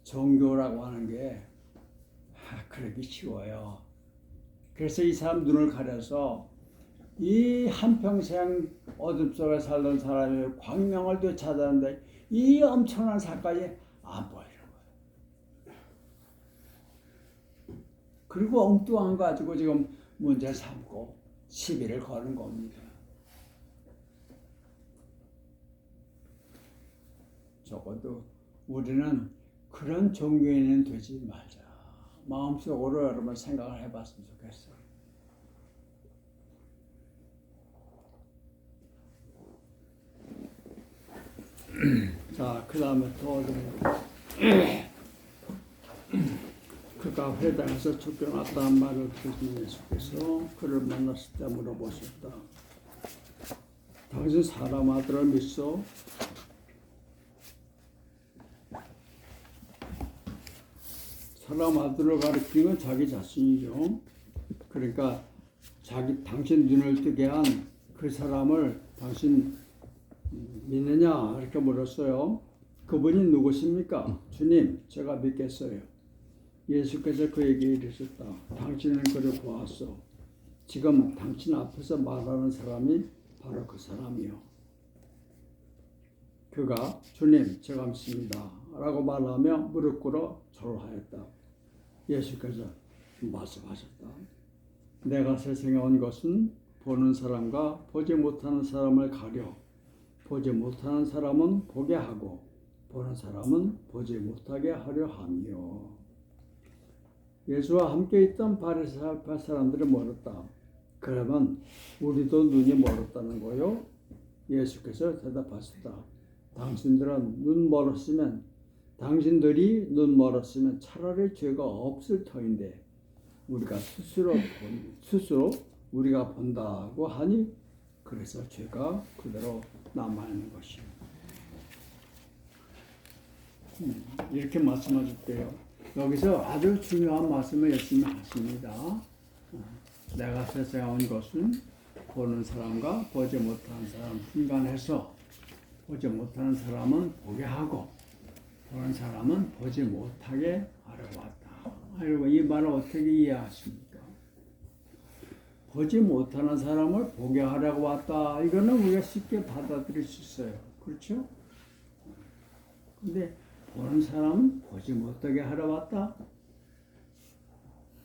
종교라고 하는 게 그러기 쉬워요. 그래서 이 사람 눈을 가려서 이 한평생 어둠 속에 살던 사람이 광명을 되찾았는데 이 엄청난 사건이 안 보이는 거예요. 그리고 엉뚱한 거 가지고 지금 문제 삼고 시비를 거는 겁니다. 적어도 우리는 그런 종교인은 되지 말자. 마음속으로 여러분 생각을 해봤으면 좋겠어요. 자, 그 다음에 또 그가 회당에서 쫓겨났다는 말을 들으신 예수께서 그를 만났을 때 물어보셨다. 당신 사람 아들을 믿소? 사람 아들을 가리키는 건 자기 자신이죠. 그러니까 당신 눈을 뜨게 한 그 사람을 당신 믿느냐 이렇게 물었어요. 그분이 누구십니까? 주님, 제가 믿겠어요. 예수께서 그에게 이르셨다. 당신은 그를 보았소. 지금 당신 앞에서 말하는 사람이 바로 그 사람이요. 그가 주님, 제가 믿습니다 라고 말하며 무릎 꿇어 절하였다. 예수께서 말씀하셨다. 내가 세상에 온 것은 보는 사람과 보지 못하는 사람을 가려 보지 못하는 사람은 보게 하고 보는 사람은 보지 못하게 하려 하며. 예수와 함께 있던 바리새파 사람들이 멀었다. 그러면 우리도 눈이 멀었다는 거요? 예수께서 대답하셨다. 당신들이 눈 멀었으면 차라리 죄가 없을 터인데 우리가 스스로 우리가 본다고 하니 그래서 죄가 그대로 남아 있는 것이요. 이렇게 말씀하셨대요. 여기서 아주 중요한 말씀을 예수님이 하십니다. 내가 세상에 온 것은 보는 사람과 보지 못하는 사람 분간해서 보지 못하는 사람은 보게 하고 보는 사람은 보지 못하게 하려고 왔다. 여러분 이 말을 어떻게 이해하십니까? 보지 못하는 사람을 보게 하려고 왔다. 이거는 우리가 쉽게 받아들일 수 있어요. 그렇죠? 근데 보는 사람은 보지 못하게 하러 왔다.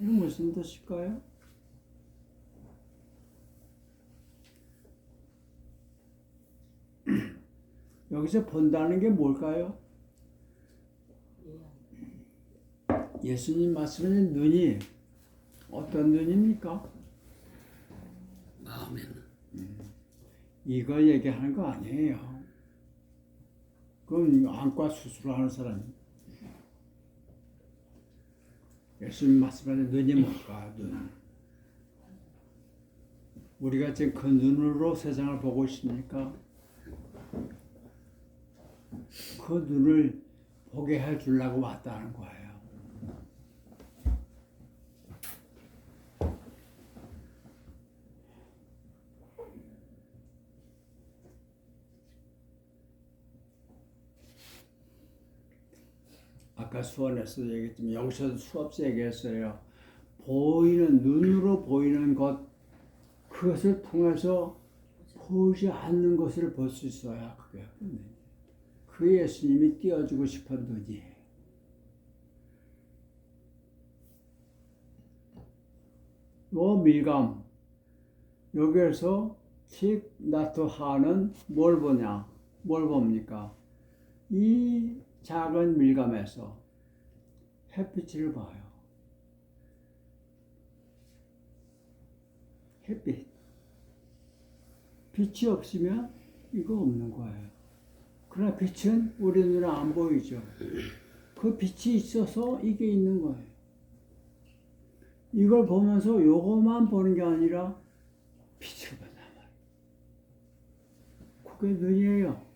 이건 무슨 뜻일까요? 여기서 본다는 게 뭘까요? 예수님 말씀은 눈이 어떤 눈입니까? 마음에는 이거 얘기하는 거 아니에요. 그건 안과 수술하는 사람. 예수님 말씀하는 눈이 뭘까? 눈. 우리가 지금 그 눈으로 세상을 보고 있으니까 그 눈을 보게 해주려고 왔다는 거예요. 아까 수원에서 얘기했지만 여기서도 수업에서 얘기했어요. 보이는 눈으로 보이는 것 그것을 통해서 보이지 않는 것을 볼 수 있어야 그게 그 예수님이 띄워주고 싶은 눈이에요. 요 밀감 여기에서 칙 나토 하는 뭘 보냐? 뭘 봅니까? 이 작은 밀감에서 햇빛을 봐요. 햇빛. 빛이 없으면 이거 없는 거예요. 그러나 빛은 우리 눈에 안 보이죠. 그 빛이 있어서 이게 있는 거예요. 이걸 보면서 요것만 보는 게 아니라 빛을 본단 말이에요. 그게 눈이에요.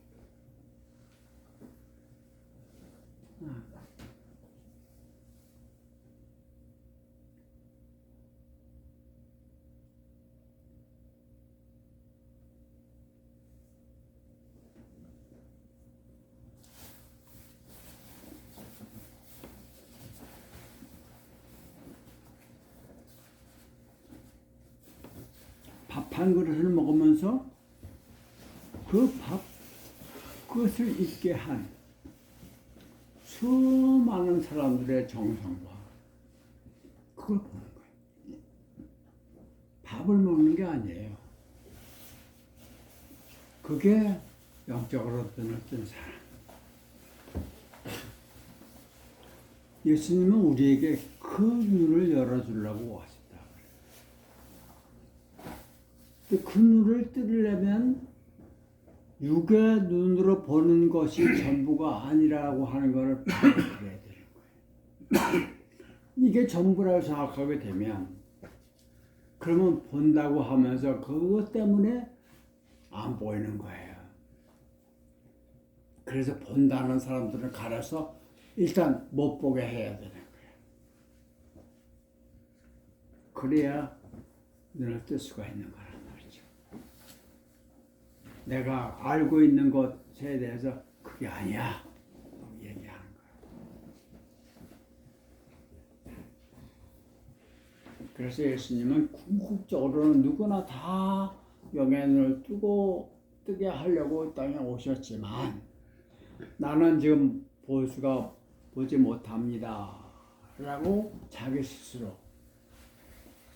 밥 한 그릇을 먹으면서 그것을 잊게 한 수많은 사람들의 정성과 그걸 보는 거예요. 밥을 먹는 게 아니에요. 그게 영적으로 드높은 사람. 예수님은 우리에게 그 눈을 열어주려고 왔습니다. 그 눈을 뜨려면 육의 눈으로 보는 것이 전부가 아니라고 하는 것을 받아들여야 되는 거예요. 이게 전부라고 생각하게 되면 그러면 본다고 하면서 그것 때문에 안 보이는 거예요. 그래서 본다는 사람들을 가려서 일단 못 보게 해야 되는 거예요. 그래야 눈을 뜰 수가 있는 거란 말이죠. 내가 알고 있는 것에 대해서 그게 아니야 얘기하는 거예요. 그래서 예수님은 궁극적으로는 누구나 다 영의 눈을 뜨게 하려고 땅에 오셨지만 나는 지금 보지 못합니다 라고 자기 스스로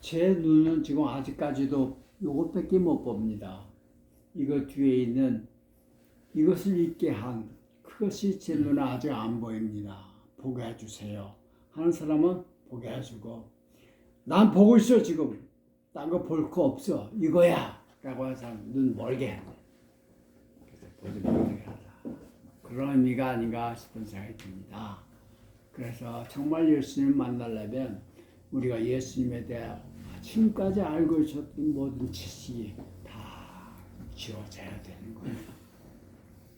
제 눈은 지금 아직까지도 요것밖에 못 봅니다. 이거 뒤에 있는 이것을 잊게 한 그것이 제 눈에 아직 안 보입니다. 보게 해주세요. 하는 사람은 보게 해주고 난 보고 있어 지금. 딴 거 볼 거 없어. 이거야. 라고 하는 사람 눈 멀게 해. 그래서 보지 못하게 하자. 그런 의미가 아닌가 싶은 생각이 듭니다. 그래서 정말 예수님을 만나려면 우리가 예수님에 대해 지금까지 알고 있었던 모든 지식이 다 지워져야 되는 거예요.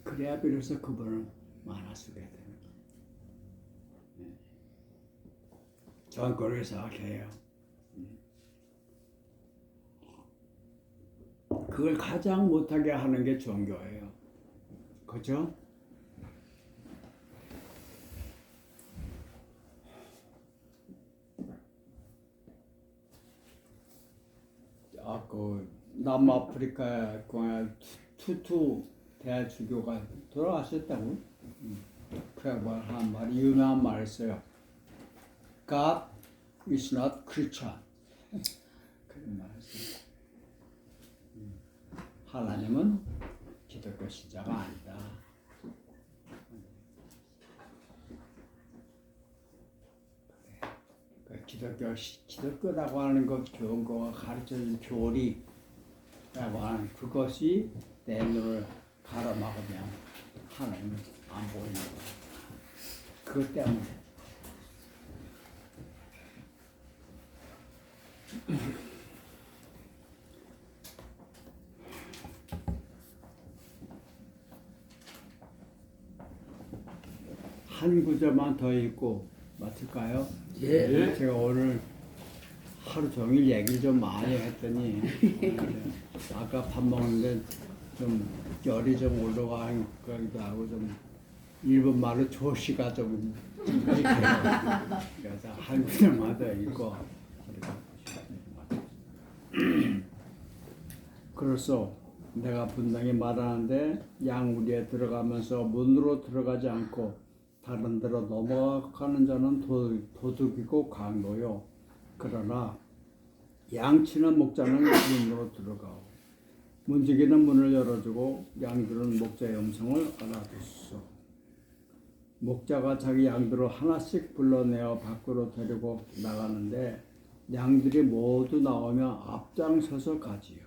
그래야 비로소 그분을 만나수게 되는 거예요. 저는 그렇게 생각해요. 그걸 가장 못하게 하는 게 종교예요. 그죠? 그 남아프리카에 투투 대주교가 돌아가셨다고. 그래 한 말이 유명한 말을 써요. God is not Christian. 그런 말을 써요. 하나님은 기독교 신자가 아니다. 기독교라고 하는 것, 교가 가르쳐준 교리라고 하는 그것이 내 눈을 가로막으면 하나님은 안 보이는 거야. 그것 때문에. 한 구절만 더 읽고 마칠까요? 예. 제가 오늘 하루 종일 얘기를 좀 많이 했더니 아까 밥 먹는데 좀 열이 좀 올라가는 거기도 하고 좀 일본 말로 조시가 좀 그래서 한 구절만 더 읽고 그래서 내가 분명히 말하는데 양우리에 들어가면서 문으로 들어가지 않고 다른 데로 넘어가는 자는 도둑이고 강도요. 그러나 양치는 목자는 문으로 들어가고 문지기는 문을 열어주고 양들은 목자의 음성을 알아듣소. 목자가 자기 양들을 하나씩 불러내어 밖으로 데리고 나가는데 양들이 모두 나오면 앞장서서 가지요.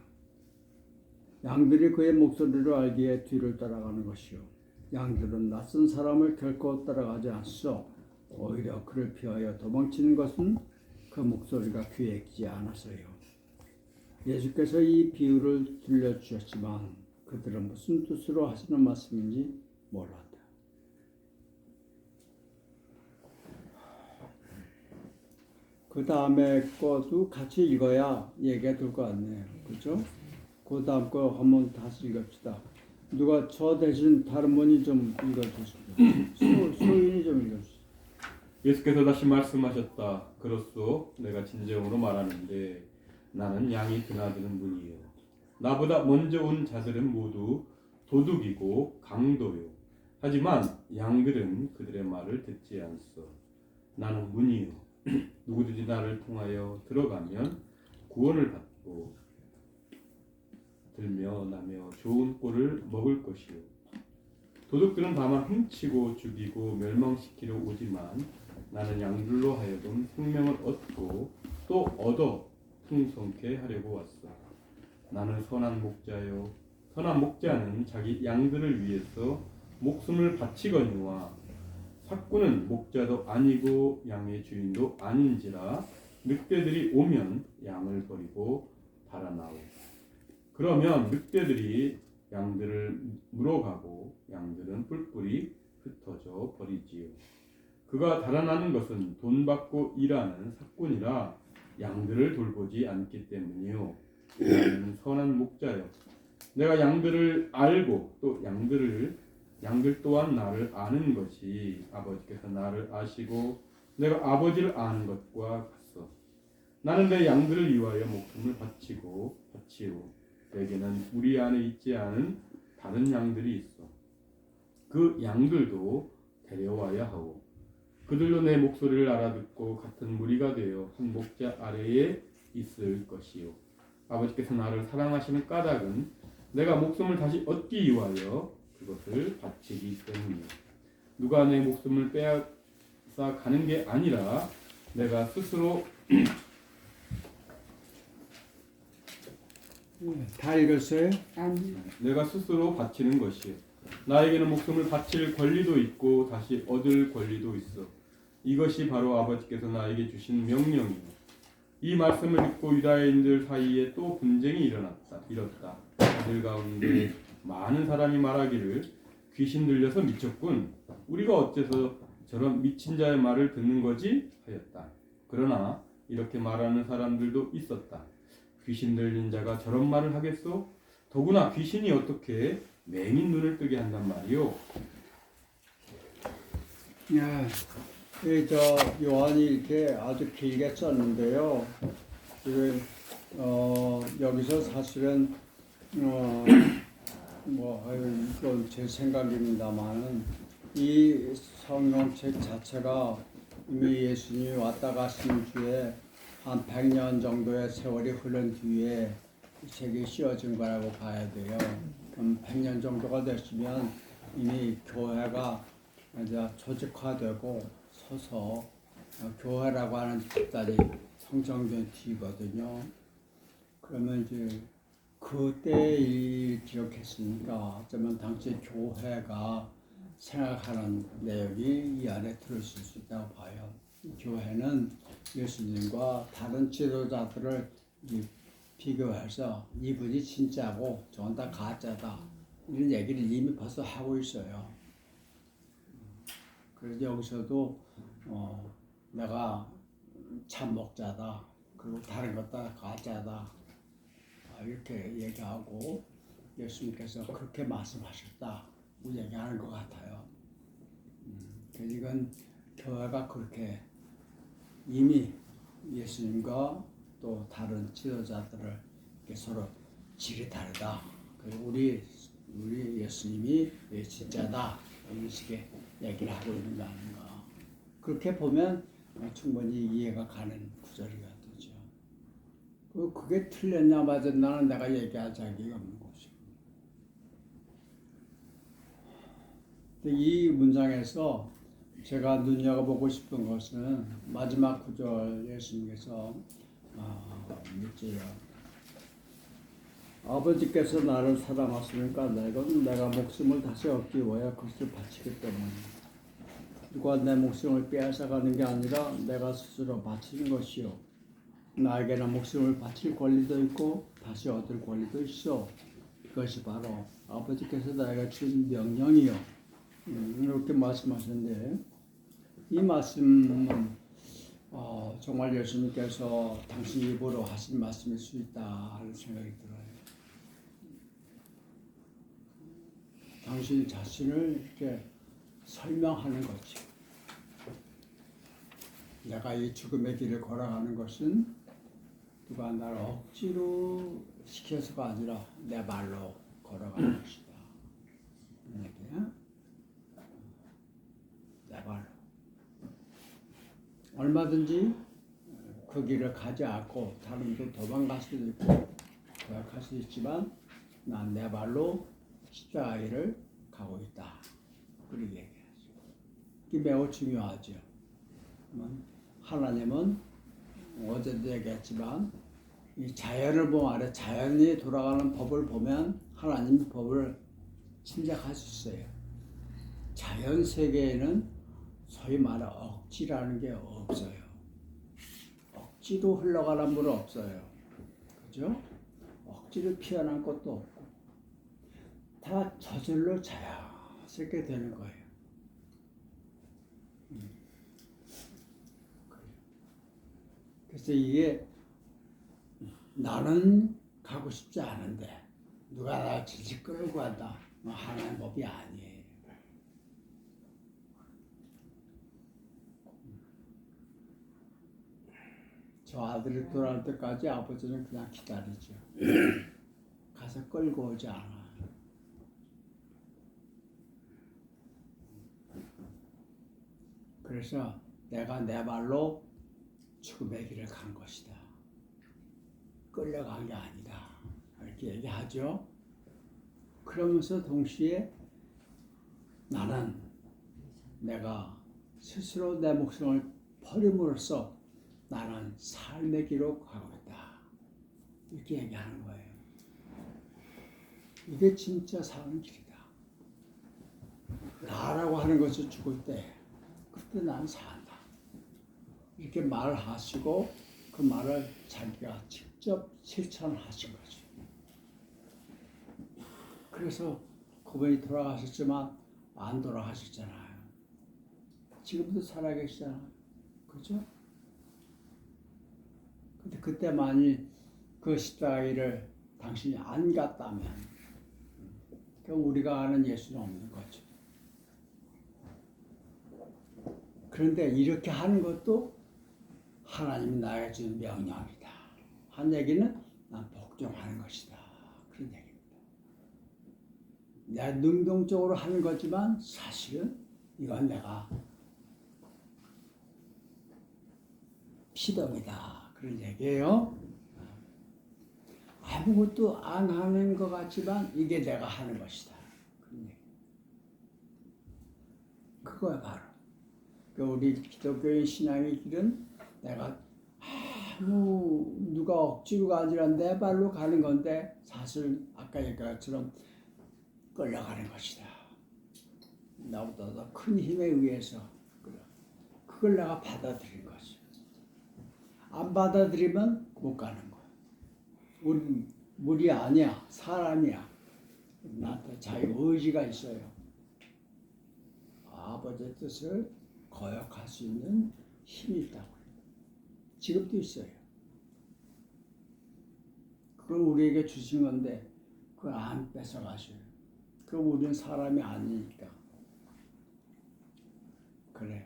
양들이 그의 목소리를 알기에 뒤를 따라가는 것이요. 양들은 낯선 사람을 결코 따라가지 않소. 오히려 그를 피하여 도망치는 것은 그 목소리가 귀에 익지 않아서요. 예수께서 이 비유를 들려주셨지만 그들은 무슨 뜻으로 하시는 말씀인지 몰랐다. 그 다음에 것도 같이 읽어야 얘기가 될 것 같네요. 그렇죠? 그 다음 거 한번 다시 읽읍시다. 누가 저 대신 다른 분이 좀 읽어주시고 소인이 좀 읽어주시죠. 예수께서 다시 말씀하셨다. 그렇소. 내가 진정으로 말하는데 나는 양이 드나드는 문이요. 나보다 먼저 온 자들은 모두 도둑이고 강도요. 하지만 양들은 그들의 말을 듣지 않소. 나는 문이요. 누구든지 나를 통하여 들어가면 구원을 받고 들며 나며 좋은 꼴을 먹을 것이요. 도둑들은 다만 훔치고 죽이고 멸망시키려 오지만 나는 양들로 하여금 생명을 얻고 또 얻어 풍성케 하려고 왔어. 나는 선한 목자요. 선한 목자는 자기 양들을 위해서 목숨을 바치거니와 삭구는 목자도 아니고 양의 주인도 아닌지라 늑대들이 오면 양을 버리고 달아나오. 그러면 늑대들이 양들을 물어가고 양들은 뿔뿔이 흩어져 버리지요. 그가 달아나는 것은 돈 받고 일하는 삭군이라 양들을 돌보지 않기 때문이요. 나는 선한 목자요. 내가 양들을 알고 또 양들 또한 나를 아는 것이 아버지께서 나를 아시고 내가 아버지를 아는 것과 같소. 나는 내 양들을 위하여 목숨을 바치오. 내게는 우리 안에 있지 않은 다른 양들이 있어. 그 양들도 데려와야 하고 그들도 내 목소리를 알아듣고 같은 무리가 되어 한 목자 아래에 있을 것이요. 아버지께서 나를 사랑하시는 까닭은 내가 목숨을 다시 얻기 위하여 그것을 바치기 때문이요. 누가 내 목숨을 빼앗아 가는 게 아니라 내가 스스로 다 읽었어요? 내가 스스로 바치는 것이요. 나에게는 목숨을 바칠 권리도 있고 다시 얻을 권리도 있어. 이것이 바로 아버지께서 나에게 주신 명령이요. 이 말씀을 듣고 유다인들 사이에 또 분쟁이 일었다. 그들 가운데 많은 사람이 말하기를 귀신 들려서 미쳤군. 우리가 어째서 저런 미친 자의 말을 듣는 거지? 하였다. 그러나 이렇게 말하는 사람들도 있었다. 귀신 들린 자가 저런 말을 하겠소? 더구나 귀신이 어떻게 맹인 눈을 뜨게 한단 말이오? 예, 저 요한이 이렇게 아주 길게 썼는데요. 지금 여기서 사실은 이건 제 생각입니다만은 이 성경책 자체가 이미 예수님이 왔다 가신 뒤에 한 100년 정도의 세월이 흐른 뒤에 이 책이 씌워진 거라고 봐야 돼요. 그럼 100년 정도가 됐으면 이미 교회가 이제 조직화되고 서서 교회라고 하는 집단이 성장된 뒤거든요. 그러면 이제 그때 일 기억했으니까 어쩌면 당시 교회가 생각하는 내용이 이 안에 들어있을 수 있다고 봐요. 교회는 예수님과 다른 지도자들을 비교해서 이분이 진짜고 저건 다 가짜다 이런 얘기를 이미 벌써 하고 있어요. 그래서 여기서도 내가 참 목자다 그리고 다른 것 다 가짜다 이렇게 얘기하고 예수님께서 그렇게 말씀하셨다 얘기하는 것 같아요. 그래서 이건 교회가 그렇게 이미 예수님과 또 다른 지도자들을 서로 질이 다르다. 그리고 우리 예수님이 진짜다. 이런 식의 얘기를 하고 있는 거 아닌가. 그렇게 보면 충분히 이해가 가는 구절이가 되죠. 그게 틀렸냐 맞았냐는 내가 얘기할 자격이 없는 것이고. 이 문장에서 제가 눈여겨보고 싶은 것은 마지막 구절 예수님께서 묻지요. 아버지께서 나를 사랑하시니까 내가 목숨을 다시 얻기 위하여 그것을 바치기 때문에 누가 내 목숨을 빼앗아가는 게 아니라 내가 스스로 바치는 것이요. 나에게는 목숨을 바칠 권리도 있고 다시 얻을 권리도 있어. 이것이 바로 아버지께서 나에게 준 명령이요. 이렇게 말씀하셨는데 이 말씀은 정말 예수님께서 당신 입으로 하신 말씀일 수 있다 하는 생각이 들어요. 당신 자신을 이렇게 설명하는 거지. 내가 이 죽음의 길을 걸어가는 것은 누가 나를 억지로 시켜서가 아니라 내 말로 걸어가는 것이다. 이런 얘기야. 내 말로. 얼마든지 그 길을 가지 않고 다른 데 도망갈 수도 있고 도약할 수 있지만 난 내 말로 십자가 길을 가고 있다. 그렇게 얘기하죠. 이게 매우 중요하죠. 하나님은 어제도 얘기했지만 이 자연을 보면 자연이 돌아가는 법을 보면 하나님 법을 짐작할 수 있어요. 자연 세계에는 소위 말해 억지라는 게 없어요. 억지로 흘러가는 물은 없어요. 그죠? 억지로 피어난 것도 없고 다 저절로 자연스럽게 되는 거예요. 그래서 이게 나는 가고 싶지 않은데 누가 나 질질 끌고 간다. 하나의 법이 아니에요. 저 아들이 돌아올 때까지 아버지는 그냥 기다리죠. 가서 끌고 오지 않아. 그래서 내가 내 말로 죽음의 길을 간 것이다. 끌려간 게 아니다. 이렇게 얘기하죠. 그러면서 동시에 나는 내가 스스로 내 목숨을 버림으로써 나는 삶의 길로 가고 있다. 이렇게 얘기하는 거예요. 이게 진짜 사는 길이다. 나라고 하는 것을 죽을 때 그때 난 산다. 이렇게 말하시고 그 말을 자기가 직접 실천하신 거죠. 그래서 그분이 돌아가셨지만 안 돌아가셨잖아요. 지금도 살아계시잖아요. 그죠? 근데 그때 만일 그 십자가를 당신이 안 갔다면 그럼 우리가 아는 예수는 없는 거죠. 그런데 이렇게 하는 것도 하나님이 나에게 준 명령이다. 한 얘기는 난 복종하는 것이다. 그런 얘기입니다. 내가 능동적으로 하는 거지만 사실은 이건 내가 피덤이다. 그런 얘기예요. 아무것도 안 하는 것 같지만 이게 내가 하는 것이다. 그런 얘기. 그거야 바로. 우리 기독교인 신앙의 길은 내가 누가 억지로 가지라 내 발로 가는 건데 사실 아까 얘기한 것처럼 끌려가는 것이다. 나보다 더 큰 힘에 의해서 그걸 내가 받아들인 거지. 안 받아들이면 못 가는 거야. 우리 물이 아니야. 사람이야. 나한테 자기 의지가 있어요. 아버지의 뜻을 거역할 수 있는 힘이 있다고. 지금도 있어요. 그걸 우리에게 주신 건데 그걸 안 뺏어가셔요. 그럼 우리는 사람이 아니니까. 그래요.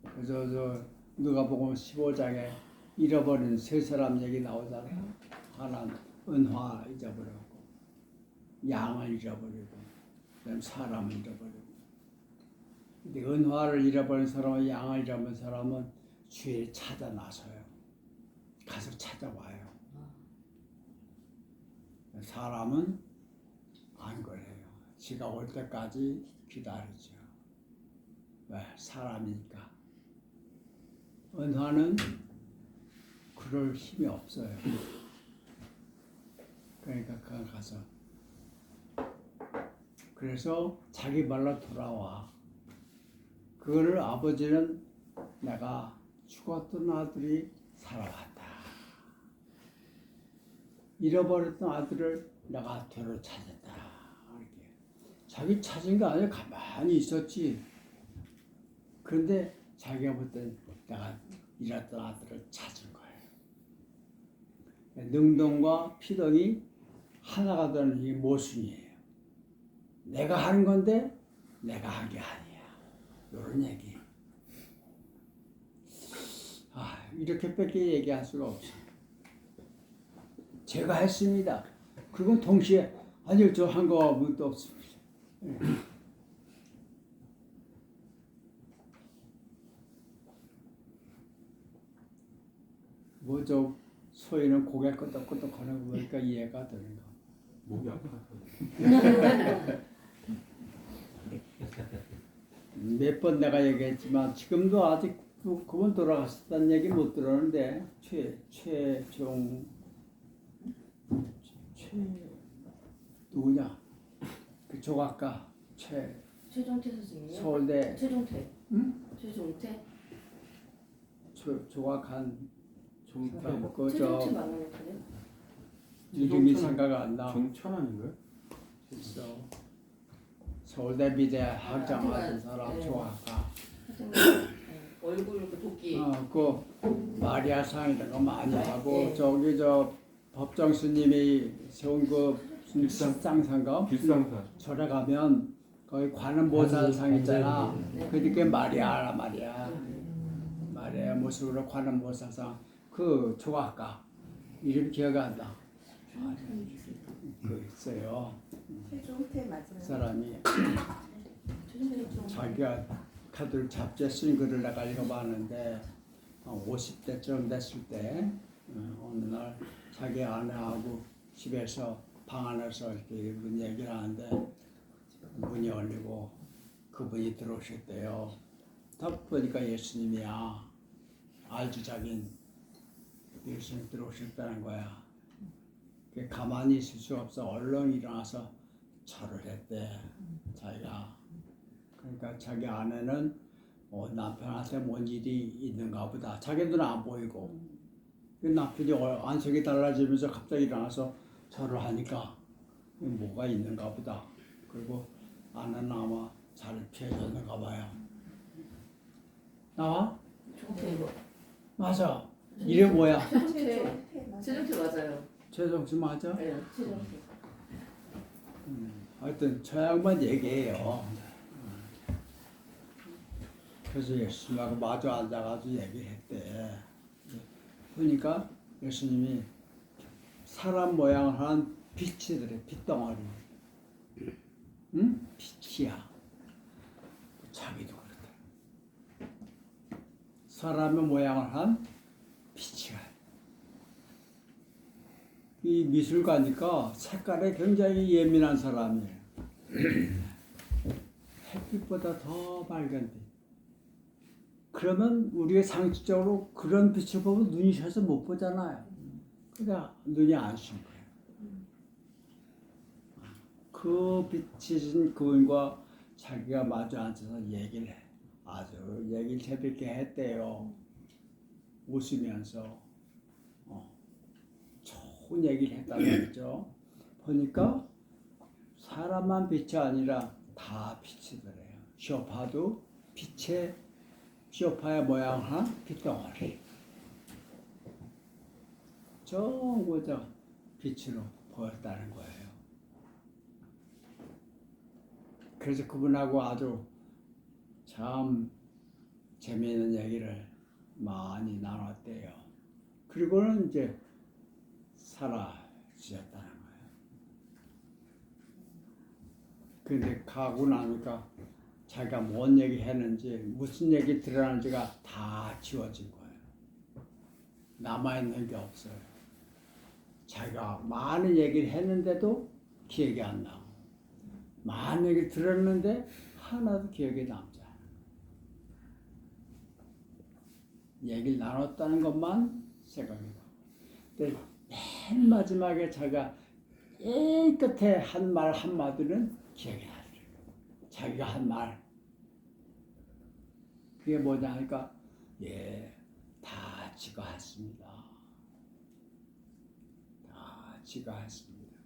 그래서 누가복음 15장에 잃어버린 세 사람 얘기 나오잖아요. 하나는 은화 잊어버렸고, 양을 잃어버리고, 그다음 사람을 잃어버리고. 근데 은화를 잃어버린 사람과 양을 잃어버린 사람은 주에 찾아 나서요. 가서 찾아와요. 사람은 안 그래요. 지가 올 때까지 기다리죠. 왜? 사람이니까. 은화는 그럴 힘이 없어요. 그러니까 그냥 가서. 그래서 자기 말로 돌아와. 그거를 아버지는 내가 죽었던 아들이 살아왔다. 잃어버렸던 아들을 내가 되로 찾았다. 이렇게. 자기 찾은 거 아니라 가만히 있었지. 그런데 자기가 볼 땐 내가 잃었던 아들을 찾은 거예요. 능동과 피동이 하나가 되는 이 모순이에요. 내가 하는 건데 내가 한 게 아니야. 이런 얘기. 이렇게밖에 얘기할 수가 없어요. 제가 했습니다. 그건 동시에 아니요 저 한 거는 또 없습니다. 뭐 저 소희는 고개 끄덕끄덕 하는 거 보니까 이해가 되는 거. 목이 아파. 몇 번 내가 얘기했지만 지금도 아직 그분 돌아가셨다는 얘기 못 들었는데 누구냐? 그 조각가 최종태 선생님이요? 서울대 최종태. 응? 최종태. 조각한 정천. 최종태 맞는 것 같아요. 이름이 생각 안 나. 정천 아닌가요? 있어. 서울대 미대 학장 받은 사람 네. 조각가. 얼굴 그 도끼. 그 마리아상이라고 많이 하고 네. 저기 저 법정 스님이 세운 그 상상가 길상사. 절에 가면 거기 관음보살상 있잖아. 네. 그게 마리아 모습으로 관음보살상 그 조각가 이름 기억 안 나. 그 있어요. 최종태 맞아요. 그 사람이 최종태 좀. 자기가 카드를 잡지에 쓴 글을 내가 읽어봤는데 50대쯤 됐을 때 어느 날 자기 아내하고 집에서 방 안에서 이렇게 무슨 얘기를 하는데 문이 열리고 그분이 들어오셨대요. 딱 보니까 예수님이야. 알주작인 예수님 들어오셨다는 거야. 가만히 있을 수 없어. 얼른 일어나서 절을 했대. 자기가. 그러니까 자기 아내는 남편한테 뭔 일이 있는가 보다. 자기 눈은 안 보이고. 그 남편이 안색이 달라지면서 갑자기 일어나서 절을 하니까 뭐가 있는가 보다. 그리고 아내는 아마 잘 피해졌는가 봐요. 나와? 종태. 맞아. 이름 뭐야? 최종태 맞아요. 최정수 맞아? 네, 최종태. 하여튼 저 양반 얘기해요. 그래서 예수님하고 마주 앉아가지고 얘기를 했대. 보니까 예수님이 사람 모양을 한 빛이더래. 빛덩어리. 응? 빛이야. 자기도 그렇대. 사람의 모양을 한 빛이야. 이 미술가니까 색깔에 굉장히 예민한 사람이에요. 햇빛보다 더 밝은 빛. 그러면 우리가 상식적으로 그런 빛을 보면 눈이 셔서 못 보잖아요. 그러니까 눈이 안 쉰 거예요. 그 빛이신 그분과 자기가 마주 앉아서 얘기를 해. 아주 얘기를 재밌게 했대요. 웃으면서. 좋은 얘기를 했다는 거죠. 보니까 사람만 빛이 아니라 다 빛이더래요. 쇼파도 빛의 쇼파의 모양한 빛덩어리. 전부 다 빛으로 보였다는 거예요. 그래서 그분하고 아주 참 재미있는 얘기를 많이 나눴대요. 그리고는 이제 사라지셨다는 거예요. 근데 가고 나니까 자기가 뭔 얘기 했는지 무슨 얘기 드러났는지가 다 지워진 거예요. 남아있는 게 없어요. 자기가 많은 얘기를 했는데도 기억이 안 나고 많은 얘기를 들었는데 하나도 기억이 남지 않아요. 얘기를 나눴다는 것만 생각이 나고 근데 맨 마지막에 자기가 제일 끝에 한 말 한마디는 기억이 나더라고요. 자기가 한 말. 그게 뭐냐 하니까 다 지가 했습니다. 다 지가 했습니다.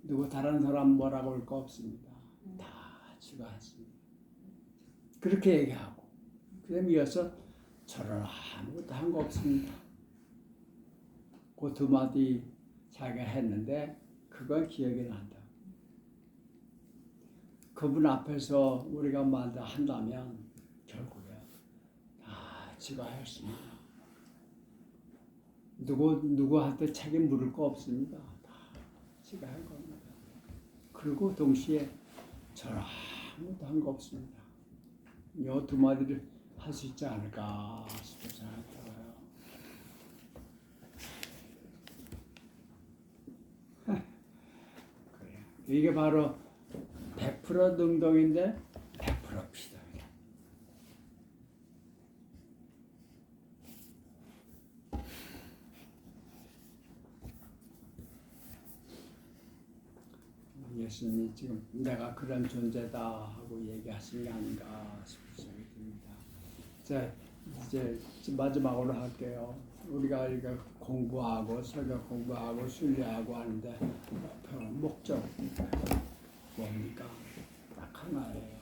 누구 다른 사람 뭐라고 할 거 없습니다. 다 지가 했습니다. 그렇게 얘기하고 그 다음에 이어서 저는 아무것도 한 거 없습니다. 그 두 마디 자기가 했는데 그건 기억이 난다. 그분 앞에서 우리가 한다면 결국에 다 지가 했습니다. 누구한테 책임 물을 거 없습니다. 다 지가 한 겁니다. 그리고 동시에 저는 아무것도 한 거 없습니다. 이 두 마디를 할 수 있지 않을까 싶은 생각이 들어요. 이게 바로 100% 능동인데 100% 피동이야. 예수님이 지금 내가 그런 존재다 하고 얘기하신 게 아닌가 싶은 생각이 듭니다. 자, 이제 마지막으로 할게요. 우리가 이거 공부하고 설교 공부하고 순례하고 하는데 목적 뭡니까? 딱 하나예요.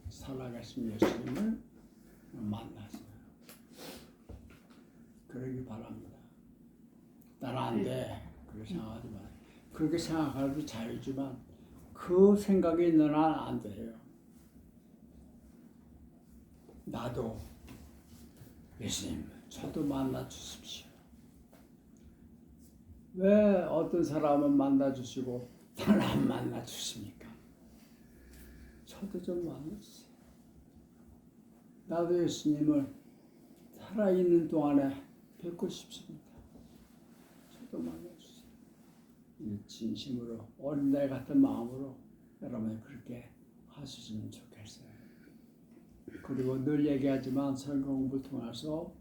살아계신 예수님을 만나세요. 그러기 바랍니다. 나는 안 돼. 그렇게 생각하지 마요. 그렇게 생각하도 자유지만 그 생각이 있는 한 안 돼요. 나도 예수님 저도 만나 주십시오. 왜 어떤 사람은 만나 주시고 나는 안 만나 주십니까? 저도 좀 만나 주세요. 나도 예수님을 살아있는 동안에 뵙고 싶습니다. 저도 만나주세요. 진심으로 어린애 같은 마음으로 여러분이 그렇게 하시면 좋겠어요. 그리고 늘 얘기하지만 성경 공부 통해서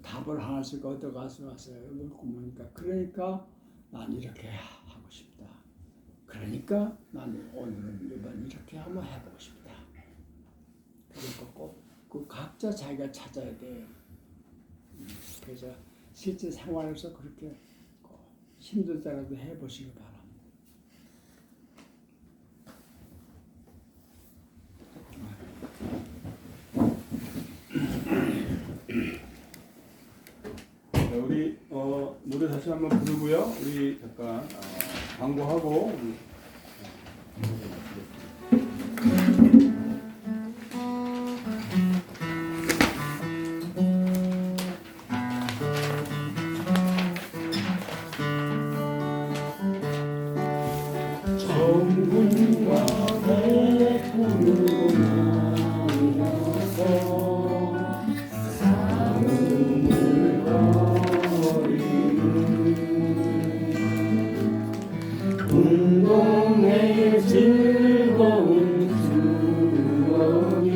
답을 하나씩 얻어가서 왔어요. 고모니까 그러니까 난 이렇게 하고 싶다. 그러니까 나는 오늘은 이번 이렇게 한번 해보고 싶다. 그러니까 꼭 그 각자 자기가 찾아야 돼요. 그래서 실제 생활에서 그렇게 힘들 때라도 해보시기 바랍니다. 자, 우리 노래 다시 한번 부르고요. 우리 잠깐 광고하고 우리 정군과 백군으로 나뉘어서 싸움을 벌이는 운동회의 즐거운 추억이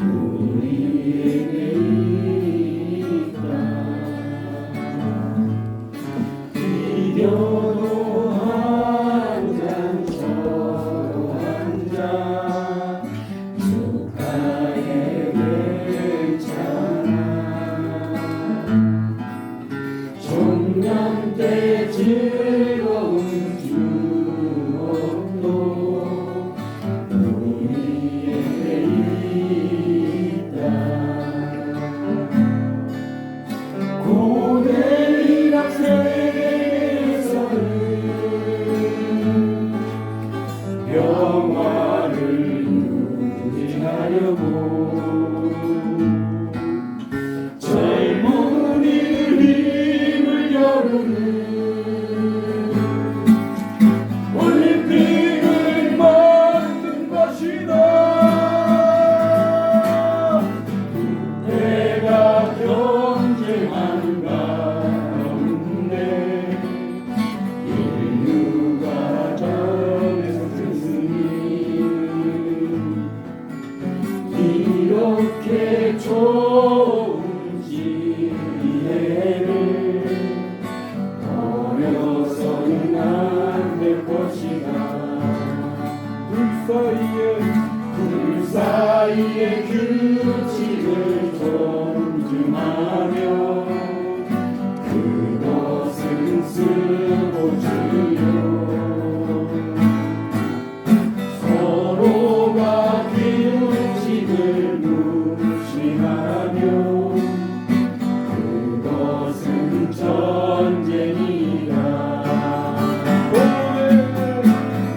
우리에게 있다. 이겨도 청년 때 즐거운 추억도 우리에게 있다. 고대 이락 세계에서는 평화를 유지하려고 젊은이들 힘을 겨루는 올림픽을 만든 것이다. 국대가 경쟁하는 가운데 인류가 정해서 승리 이렇게 좋은 기회를 버려서는 안 될 것이다. 둘 사이의 규칙을 존중하며 그것은 스포츠요. 서로가 규칙을 무시하며 그것은 전쟁이다.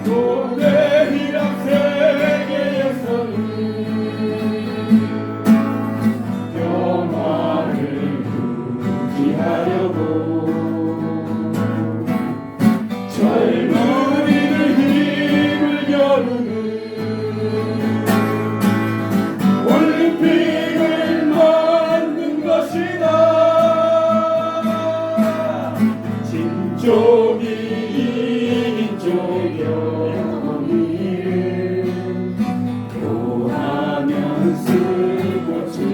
고대 이락 세계에서는 평화를 유지하려고 젊은이들 힘을 겨루는 올림픽을 만든 것이다. 진쪽이 이긴 쪽이를 교하면 스포츠요.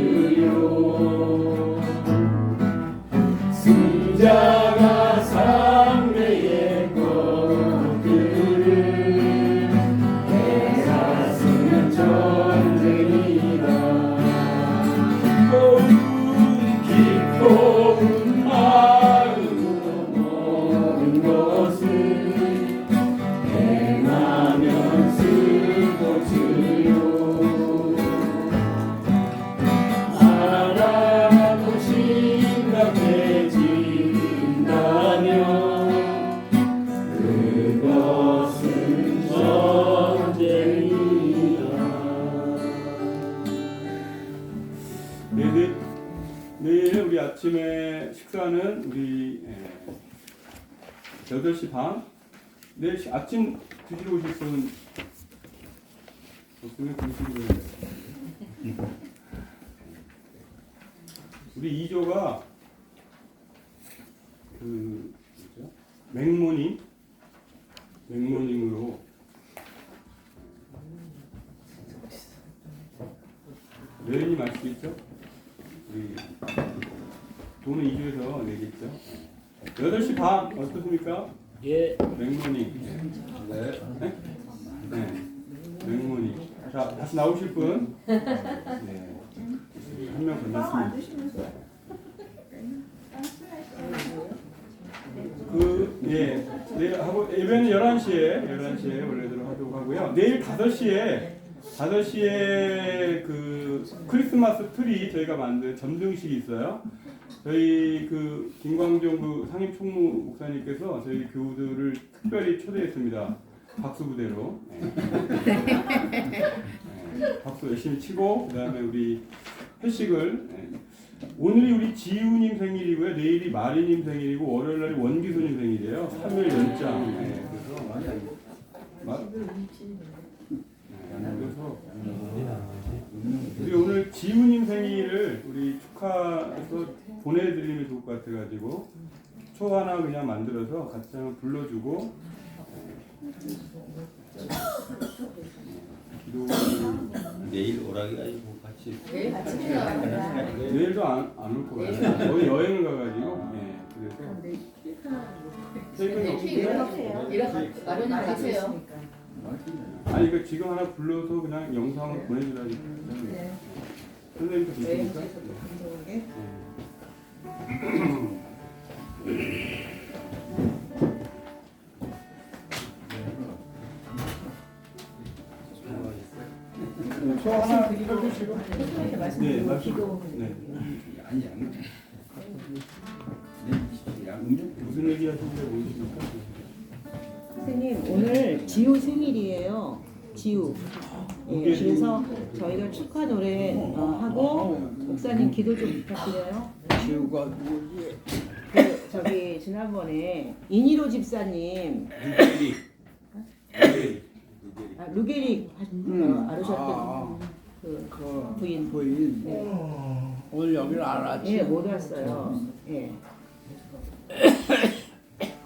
승자가 상대의 것들을 빼앗으면 전쟁이다. 기뻐운 마음으로 모든 것을 행하면 스포츠요. 알아도 심각해진다면 그것은 전쟁이다. 내일 우리 아침에 식사는 우리 8시 반. 내일 아침 드시러 오실 분은 없으면 드시고 우리 우리 2조가 그 뭐죠? 맥모닝으로 여인이 맛있겠죠? 우리 돈은 2조에서 내겠죠? 8시 반 어떻습니까? 예. 맥모닝. 네. 네. 맥모닝. 자, 다시 나오실 분. 네. 한 명 건졌습니다. 예. 내일 하고 예배는 11시에 원래대로 하도록 하고요. 내일 5시에 그 크리스마스 트리 저희가 만든 점등식이 있어요. 저희 그 김광종 그 상임 총무 목사님께서 저희 교우들을 특별히 초대했습니다. 박수 부대로. 박수 열심히 치고 그다음에 우리 회식을 오늘이 우리 지우님 생일이고요. 내일이 마리님 생일이고 월요일날이 원기수님 생일이에요. 3일 연장. 그래서 그래서 우리 오늘 지우님 생일을 우리 축하해서 보내드리면 좋을 것 같아가지고 초 하나 그냥 만들어서 같이 한번 불러주고 기도 내일 오라기 아니고 같이. 내일 같이 해요. 내일도 안 올 것 같아요. 거의 여행을 가가지고 그래서 마련을 같이 해요. 아니 그 지금 하나 불러서 그냥 영상을 보내주라니 선생님도 계시니까 저 하나 해주시고 네 맞습니다. 네. 아니 안. 무슨 얘기 하시는지 모르십니까? 선생님 오늘 지우 생일이에요. 지우. 예, 그래서 저희가 축하 노래 하고 목사님 기도 좀 부탁드려요. 지우가 누구지? 그 저기 지난번에 이니로 집사님 루게릭 아르셨던 그 부인. 부인. 오늘 여기를 안 왔지? 예, 못 왔어요. 예.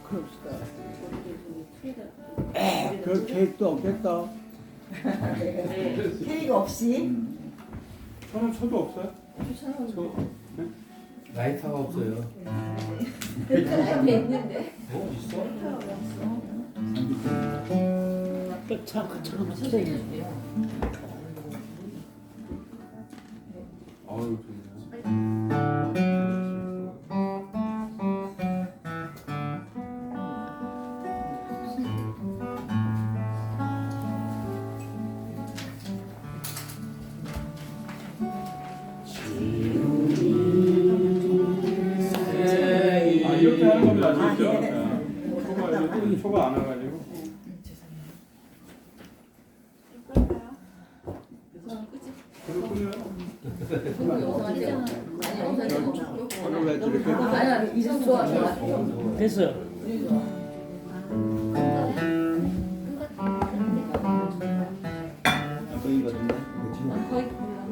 그럽시다. 그 케이크도 없겠다. 케이크 없이 저는 초도 없어요? 초 라이터가 없어요. 됐는데. 뭐 있어? 아유 좋네요. 이렇게 하는 겁니다. 아시겠죠? 초가 안 와가지고. 그렇군요. 오늘 왜 저렇게 아니야, 이제 좋아. 됐어요.